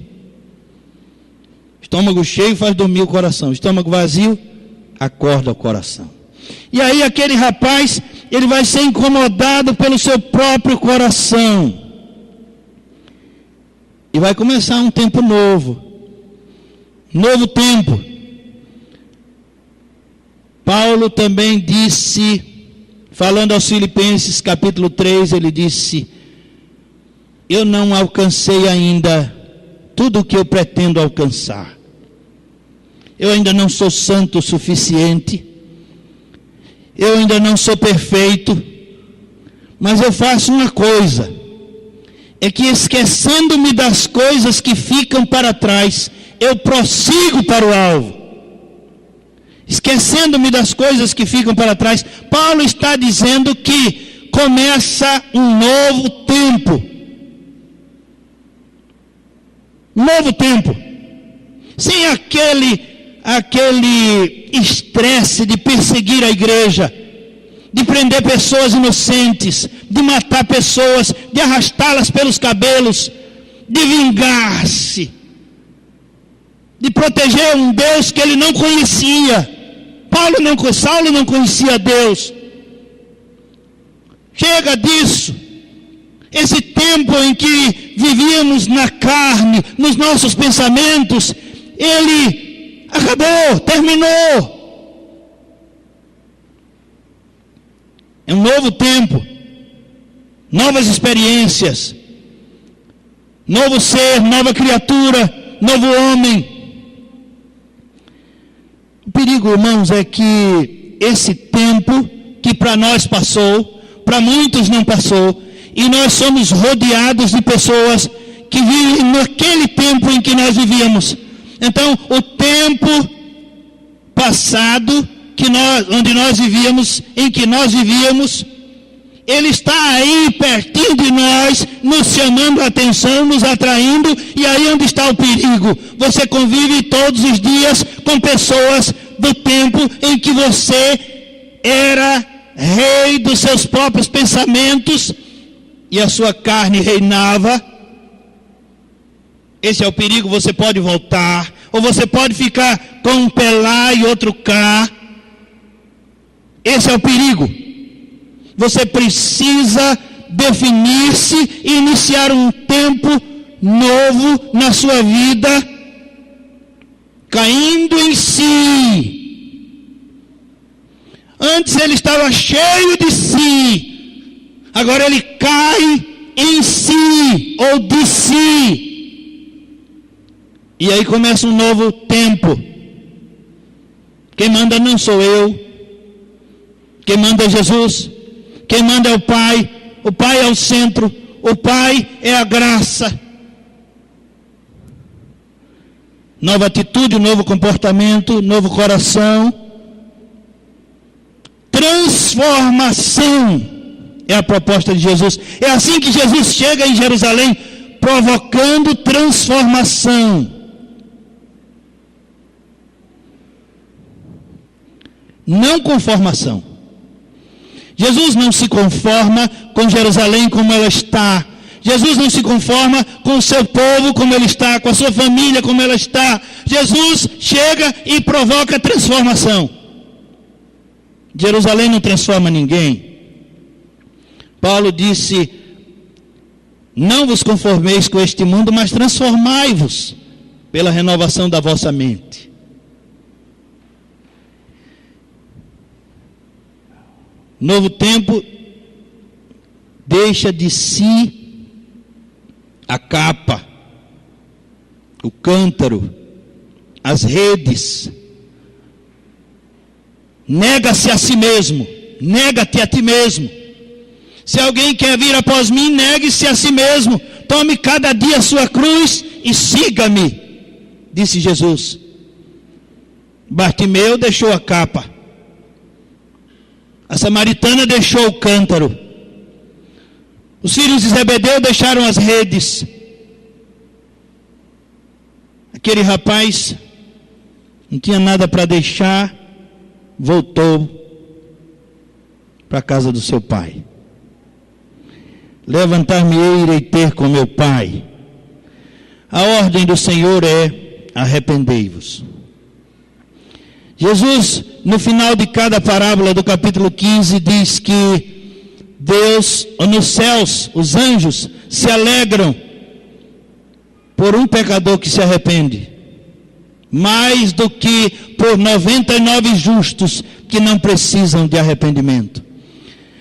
Estômago cheio faz dormir o coração. Estômago vazio acorda o coração. E aí aquele rapaz, ele vai ser incomodado pelo seu próprio coração. E vai começar um tempo novo. Novo tempo. Paulo também disse, falando aos Filipenses, capítulo 3, ele disse: eu não alcancei ainda tudo o que eu pretendo alcançar. Eu ainda não sou santo o suficiente. Eu ainda não sou perfeito. Mas eu faço uma coisa: é que esquecendo-me das coisas que ficam para trás, eu prossigo para o alvo. Esquecendo-me das coisas que ficam para trás. Paulo está dizendo que começa um novo tempo. Um novo tempo. Sem aquele estresse de perseguir a igreja, de prender pessoas inocentes, de matar pessoas, de arrastá-las pelos cabelos, de vingar-se, de proteger um Deus que ele não conhecia. Saulo não conhecia Deus. Chega disso. Esse tempo em que vivíamos na carne, nos nossos pensamentos, ele acabou, terminou. É um novo tempo, novas experiências, novo ser, nova criatura, novo homem. O perigo, irmãos, é que esse tempo que para nós passou, para muitos não passou, e nós somos rodeados de pessoas que vivem naquele tempo em que nós vivíamos. Então, o tempo passado onde nós vivíamos, em que nós vivíamos, ele está aí pertinho de nós, nos chamando a atenção, nos atraindo. E aí onde está o perigo? Você convive todos os dias com pessoas do tempo em que você era rei dos seus próprios pensamentos e a sua carne reinava. Esse é o perigo. Você pode voltar, ou você pode ficar com um pé lá e outro cá. Esse é o perigo. você precisa definir-se e iniciar um tempo novo na sua vida, caindo em si. Antes ele estava cheio de si, agora ele cai em si ou de si. E aí começa um novo tempo. Quem manda não sou eu, quem manda é Jesus, quem manda é o Pai é o centro, o Pai é a graça. Nova atitude, novo comportamento, novo coração. Transformação é a proposta de Jesus. É assim que Jesus chega em Jerusalém, provocando transformação. Não conformação. Jesus não se conforma com Jerusalém como ela está. Jesus não se conforma com o seu povo como ele está, com a sua família como ela está. Jesus chega e provoca transformação. Jerusalém não transforma ninguém. Paulo disse: não vos conformeis com este mundo, mas transformai-vos pela renovação da vossa mente. Novo tempo deixa de si a capa, o cântaro, as redes. Nega-se a si mesmo, nega-te a ti mesmo. Se alguém quer vir após mim, negue-se a si mesmo. Tome cada dia a sua cruz e siga-me, disse Jesus. Bartimeu deixou a capa. A samaritana deixou o cântaro. Os filhos de Zebedeu deixaram as redes. Aquele rapaz não tinha nada para deixar, voltou para a casa do seu pai. Levantar-me-ei e irei ter com meu pai. A ordem do Senhor é: arrependei-vos. Jesus, no final de cada parábola do capítulo 15, diz que Deus, nos céus, os anjos se alegram por um pecador que se arrepende, mais do que por 99 justos que não precisam de arrependimento.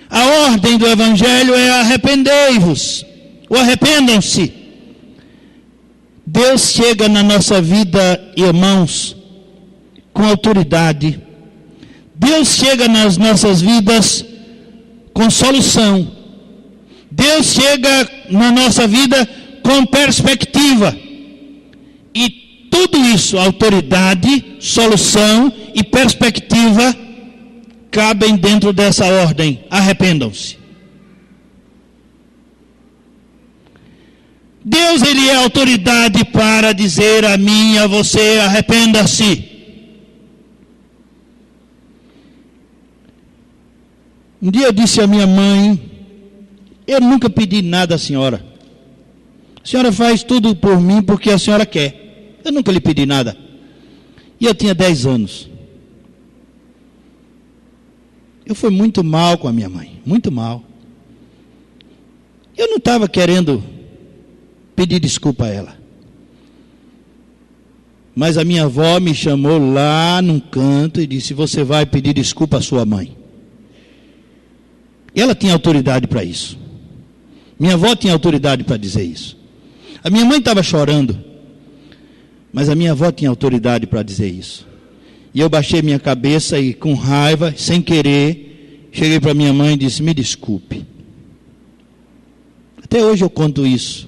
A ordem do Evangelho é: arrependei-vos, ou arrependam-se. Deus chega na nossa vida, irmãos, com autoridade. Deus chega nas nossas vidas com solução. Deus chega na nossa vida com perspectiva. E tudo isso, autoridade, solução e perspectiva, cabem dentro dessa ordem. Arrependam-se. Deus, ele é autoridade para dizer a mim e a você: arrependa-se. Um dia eu disse à minha mãe: eu nunca pedi nada à senhora. A senhora faz tudo por mim porque a senhora quer. Eu nunca lhe pedi nada. E eu tinha 10 anos. Eu fui muito mal com a minha mãe, muito mal. Eu não estava querendo pedir desculpa a ela. Mas a minha avó me chamou lá num canto e disse: você vai pedir desculpa à sua mãe. Ela tinha autoridade para isso. Minha avó tinha autoridade para dizer isso. A minha mãe estava chorando, mas a minha avó tinha autoridade para dizer isso. E eu baixei minha cabeça e, com raiva, sem querer, cheguei para minha mãe e disse: me desculpe. Até hoje eu conto isso.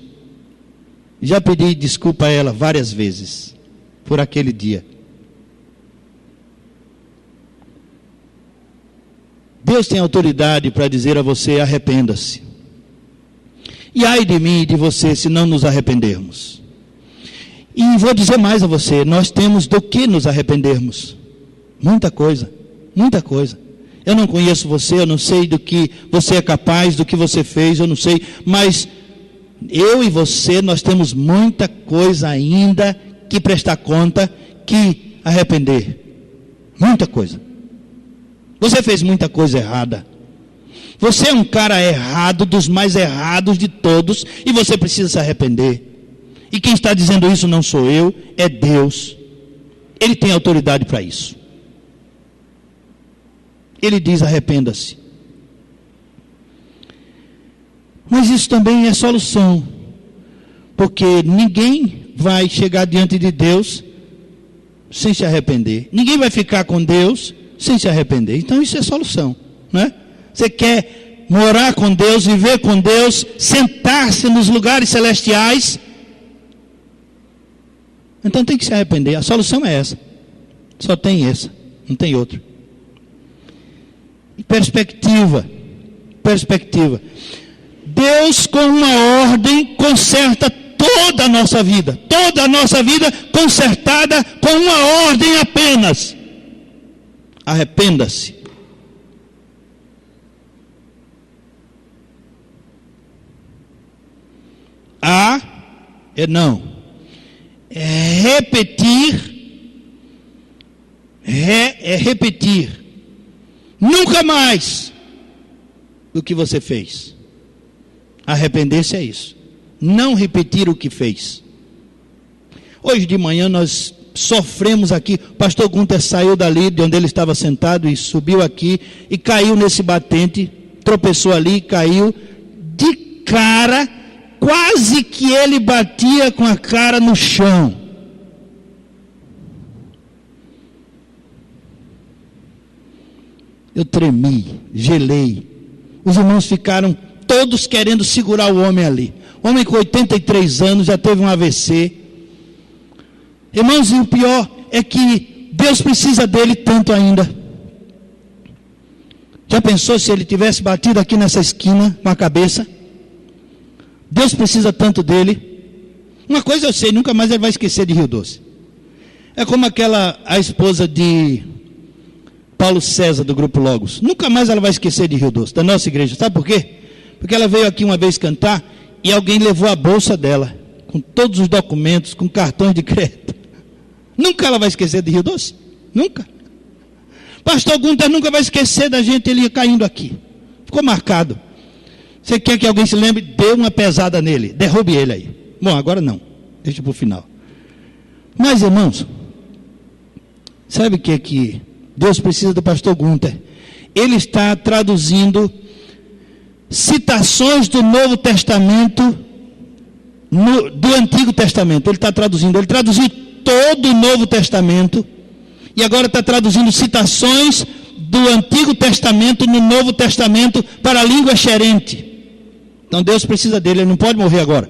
Já pedi desculpa a ela várias vezes por aquele dia. Deus tem autoridade para dizer a você: arrependa-se. E ai de mim e de você se não nos arrependermos. E vou dizer mais a você: nós temos do que nos arrependermos. Muita coisa, muita coisa. Eu não conheço você, eu não sei do que você é capaz, do que você fez, eu não sei. Mas eu e você, nós temos muita coisa ainda que prestar conta, que arrepender. Muita coisa. Você fez muita coisa errada. Você é um cara errado, dos mais errados de todos, e você precisa se arrepender. E quem está dizendo isso não sou eu, é Deus. Ele tem autoridade para isso. Ele diz: arrependa-se. Mas isso também é solução, porque ninguém vai chegar diante de Deus sem se arrepender. Ninguém vai ficar com Deus sem se arrepender. Então isso é solução, né? Você quer morar com Deus, viver com Deus, sentar-se nos lugares celestiais, então tem que se arrepender. A solução é essa. Só tem essa, não tem outra. Perspectiva. Deus, com uma ordem, conserta toda a nossa vida. Toda a nossa vida consertada com uma ordem apenas: arrependa-se. É não. É repetir. Nunca mais do que você fez. Arrepender-se é isso. Não repetir o que fez. Hoje de manhã nós sofremos aqui. O pastor Gunter saiu dali de onde ele estava sentado e subiu aqui e caiu nesse batente, tropeçou ali, caiu de cara, quase que ele batia com a cara no chão. Eu tremi, gelei. Os irmãos ficaram todos querendo segurar o homem ali. O homem com 83 anos, já teve um AVC. Irmãos, e o pior é que Deus precisa dele tanto ainda. Já pensou se ele tivesse batido aqui nessa esquina com a cabeça? Deus precisa tanto dele. Uma coisa eu sei, nunca mais ele vai esquecer de Rio Doce. É como a esposa de Paulo César, do Grupo Logos. Nunca mais ela vai esquecer de Rio Doce, da nossa igreja. Sabe por quê? Porque ela veio aqui uma vez cantar e alguém levou a bolsa dela, com todos os documentos, com cartões de crédito. Nunca ela vai esquecer de Rio Doce. Nunca. Pastor Gunter nunca vai esquecer da gente, ele ia caindo aqui. Ficou marcado. Você quer que alguém se lembre? Dê uma pesada nele, derrube ele aí. Bom, agora não, deixa para o final. Mas, irmãos, sabe o que é que Deus precisa do pastor Gunter? Ele está traduzindo citações do Novo Testamento do Antigo Testamento. Ele traduziu todo o Novo Testamento e agora está traduzindo citações do Antigo Testamento no Novo Testamento para a língua xerente. Então Deus precisa dele, ele não pode morrer agora.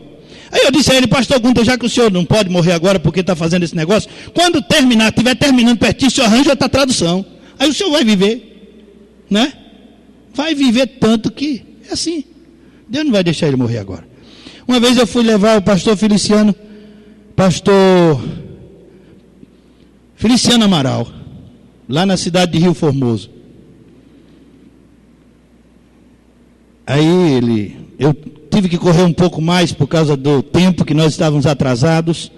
Aí eu disse a ele: pastor Gunter, já que o senhor não pode morrer agora porque está fazendo esse negócio, quando estiver terminando pertinho, o senhor arranja outra tradução. Aí o senhor vai viver, né? Vai viver tanto que é assim. Deus não vai deixar ele morrer agora. Uma vez eu fui levar o pastor Feliciano Amaral, lá na cidade de Rio Formoso. Aí eu tive que correr um pouco mais por causa do tempo que nós estávamos atrasados.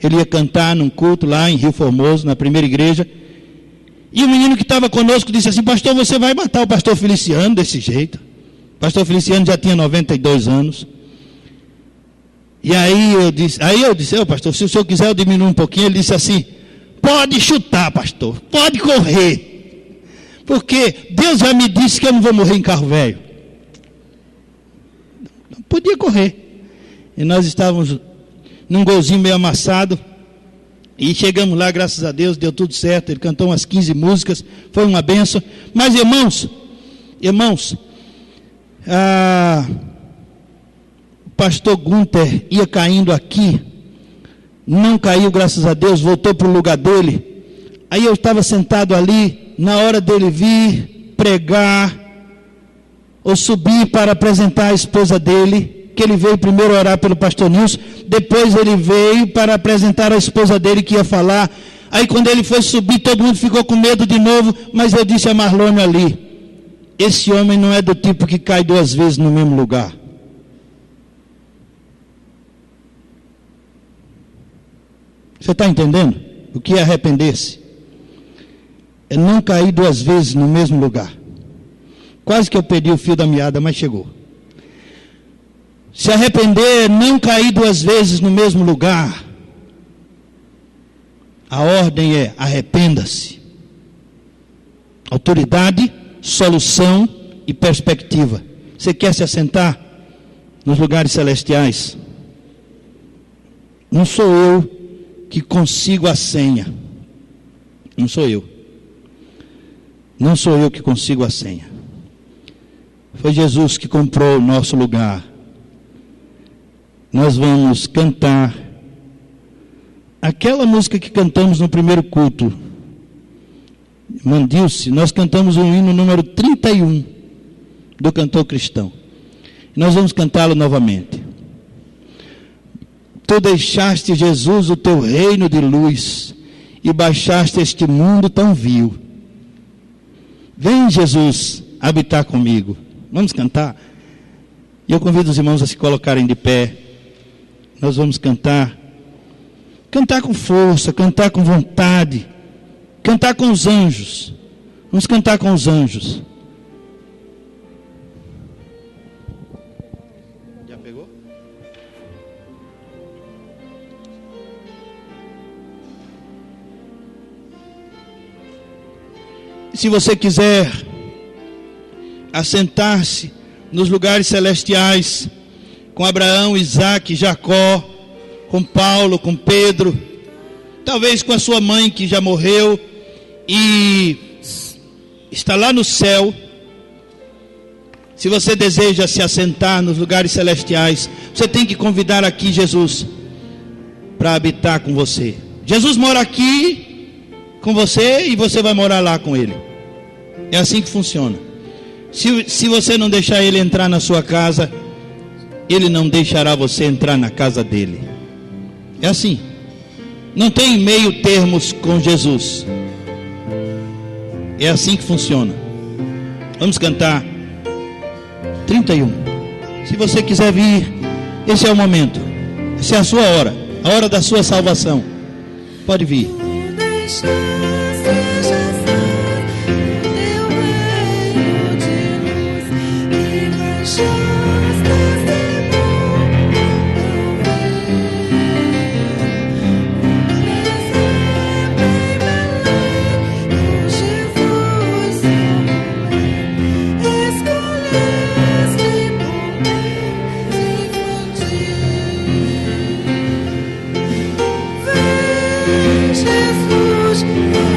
Ele ia cantar num culto lá em Rio Formoso, na primeira igreja. E o menino que estava conosco disse assim: pastor, você vai matar o pastor Feliciano desse jeito? O pastor Feliciano já tinha 92 anos. E aí eu disse, pastor, se o senhor quiser eu diminuo um pouquinho. Ele disse assim: pode chutar, pastor, pode correr, porque Deus já me disse que eu não vou morrer em carro velho. Não podia correr. E nós estávamos num golzinho meio amassado, e chegamos lá, graças a Deus, deu tudo certo. Ele cantou umas 15 músicas, foi uma bênção. Mas irmãos, o pastor Gunter ia caindo aqui, não caiu, graças a Deus, voltou para o lugar dele. Aí eu estava sentado ali, na hora dele vir pregar, ou subir para apresentar a esposa dele, que ele veio primeiro orar pelo pastor Nilson, depois ele veio para apresentar a esposa dele que ia falar. Aí quando ele foi subir, todo mundo ficou com medo de novo, mas eu disse a Marlone ali: esse homem não é do tipo que cai 2 vezes no mesmo lugar. Você está entendendo o que é arrepender-se? É não cair 2 vezes no mesmo lugar. Quase que eu perdi o fio da meada, mas chegou. Se arrepender é não cair 2 vezes no mesmo lugar. A ordem é: arrependa-se. Autoridade, solução e perspectiva. Você quer se assentar nos lugares celestiais? Não sou eu que consigo a senha. Não sou eu. Não sou eu que consigo a senha. Foi Jesus que comprou o nosso lugar. Nós vamos cantar aquela música que cantamos no primeiro culto. Mandil-se, nós cantamos o hino número 31 do cantor cristão. Nós vamos cantá-lo novamente. Tu deixaste, Jesus, o teu reino de luz e baixaste este mundo tão vil. Vem, Jesus, habitar comigo. Vamos cantar? E eu convido os irmãos a se colocarem de pé. Nós vamos cantar. Cantar com força, cantar com vontade. Cantar com os anjos. Vamos cantar com os anjos. Já pegou? Se você quiser assentar-se nos lugares celestiais, com Abraão, Isaque, Jacó, com Paulo, com Pedro, talvez com a sua mãe que já morreu e está lá no céu. Se você deseja se assentar nos lugares celestiais, você tem que convidar aqui Jesus para habitar com você. Jesus mora aqui com você e você vai morar lá com ele. É assim que funciona. Se você não deixar ele entrar na sua casa, ele não deixará você entrar na casa dele. É assim. Não tem meio termos com Jesus. É assim que funciona. Vamos cantar 31. Se você quiser vir, esse é o momento. Essa é a sua hora. A hora da sua salvação. Pode vir. Jesus.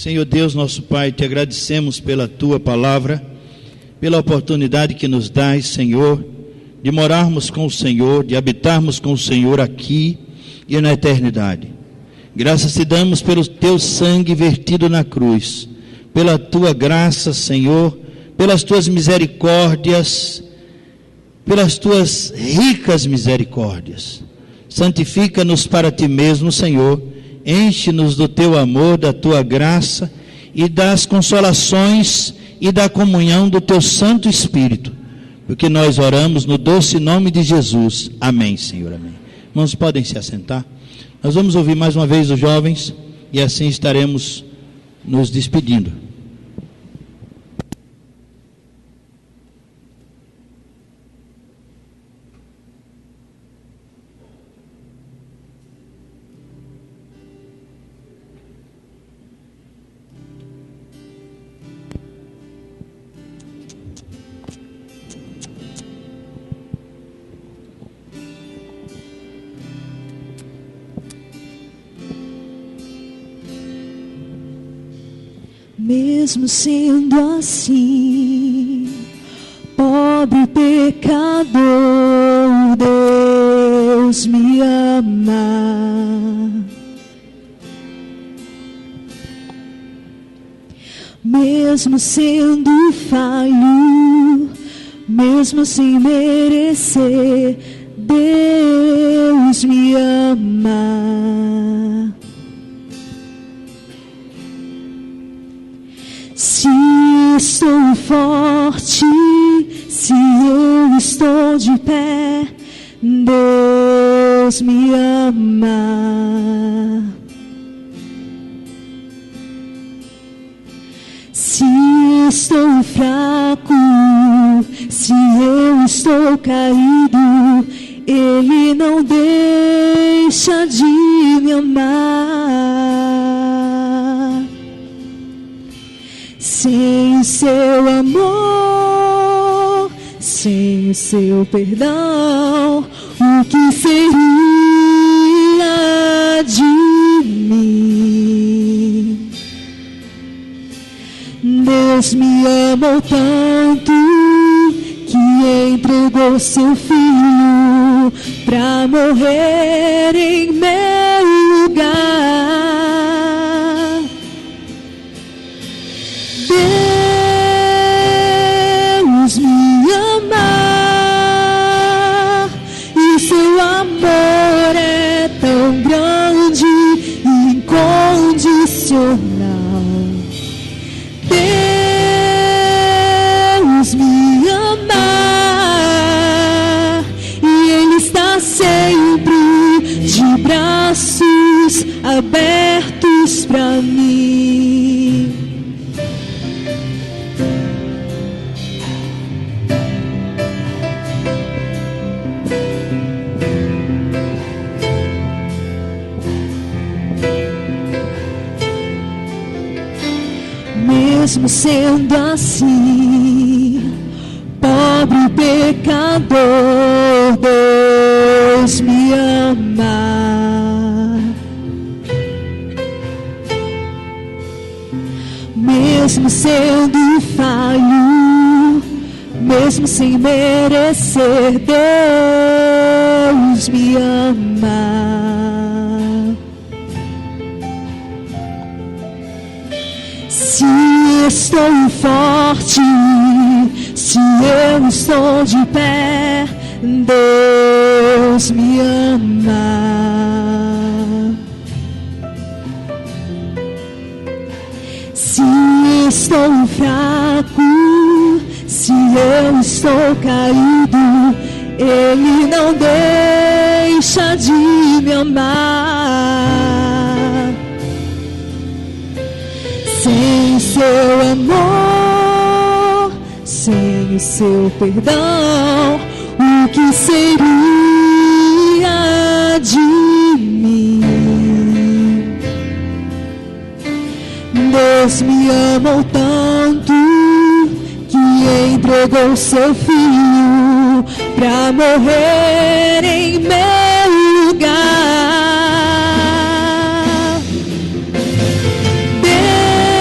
Senhor Deus, nosso Pai, te agradecemos pela tua palavra, pela oportunidade que nos dás, Senhor, de morarmos com o Senhor, de habitarmos com o Senhor aqui e na eternidade. Graças te damos pelo teu sangue vertido na cruz, pela tua graça, Senhor, pelas tuas misericórdias, pelas tuas ricas misericórdias. Santifica-nos para ti mesmo, Senhor. Enche-nos do teu amor, da tua graça e das consolações e da comunhão do teu Santo Espírito, porque nós oramos no doce nome de Jesus. Amém, Senhor, amém. Irmãos, podem se assentar. Nós vamos ouvir mais uma vez os jovens e assim estaremos nos despedindo. Mesmo sendo assim, pobre pecador, Deus me ama. Mesmo sendo falho, mesmo sem merecer, Deus me ama. Se estou forte, se eu estou de pé, Deus me ama. Se estou fraco, se eu estou caído, Ele não deixa de me amar. Sem o seu amor, sem o seu perdão, o que seria de mim? Deus me amou tanto que entregou seu filho para morrer em meu lugar. Deus me ama e seu amor é tão grande e incondicional. Deus me ama e Ele está sempre de braços abertos para mim. Mesmo sendo assim, pobre pecador, Deus me ama. Mesmo sendo falho, mesmo sem merecer, Deus me ama. Se estou forte, se eu estou de pé, Deus me ama. Se estou fraco, se eu estou caído, Ele não deixa de me amar. Sem o seu amor, sem o seu perdão, o que seria de mim? Deus me amou tanto que entregou seu filho para morrer em meu lugar. 'Deus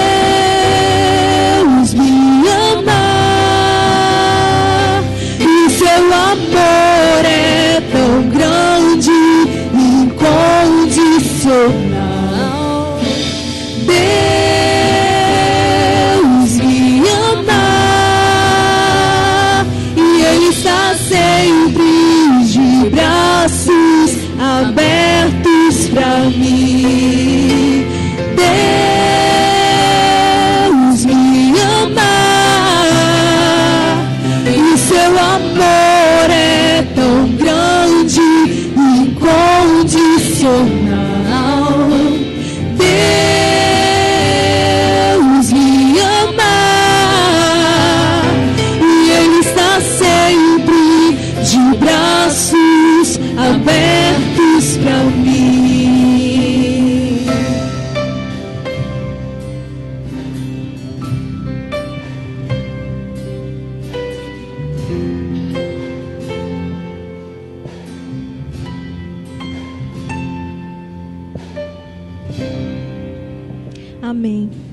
Amém.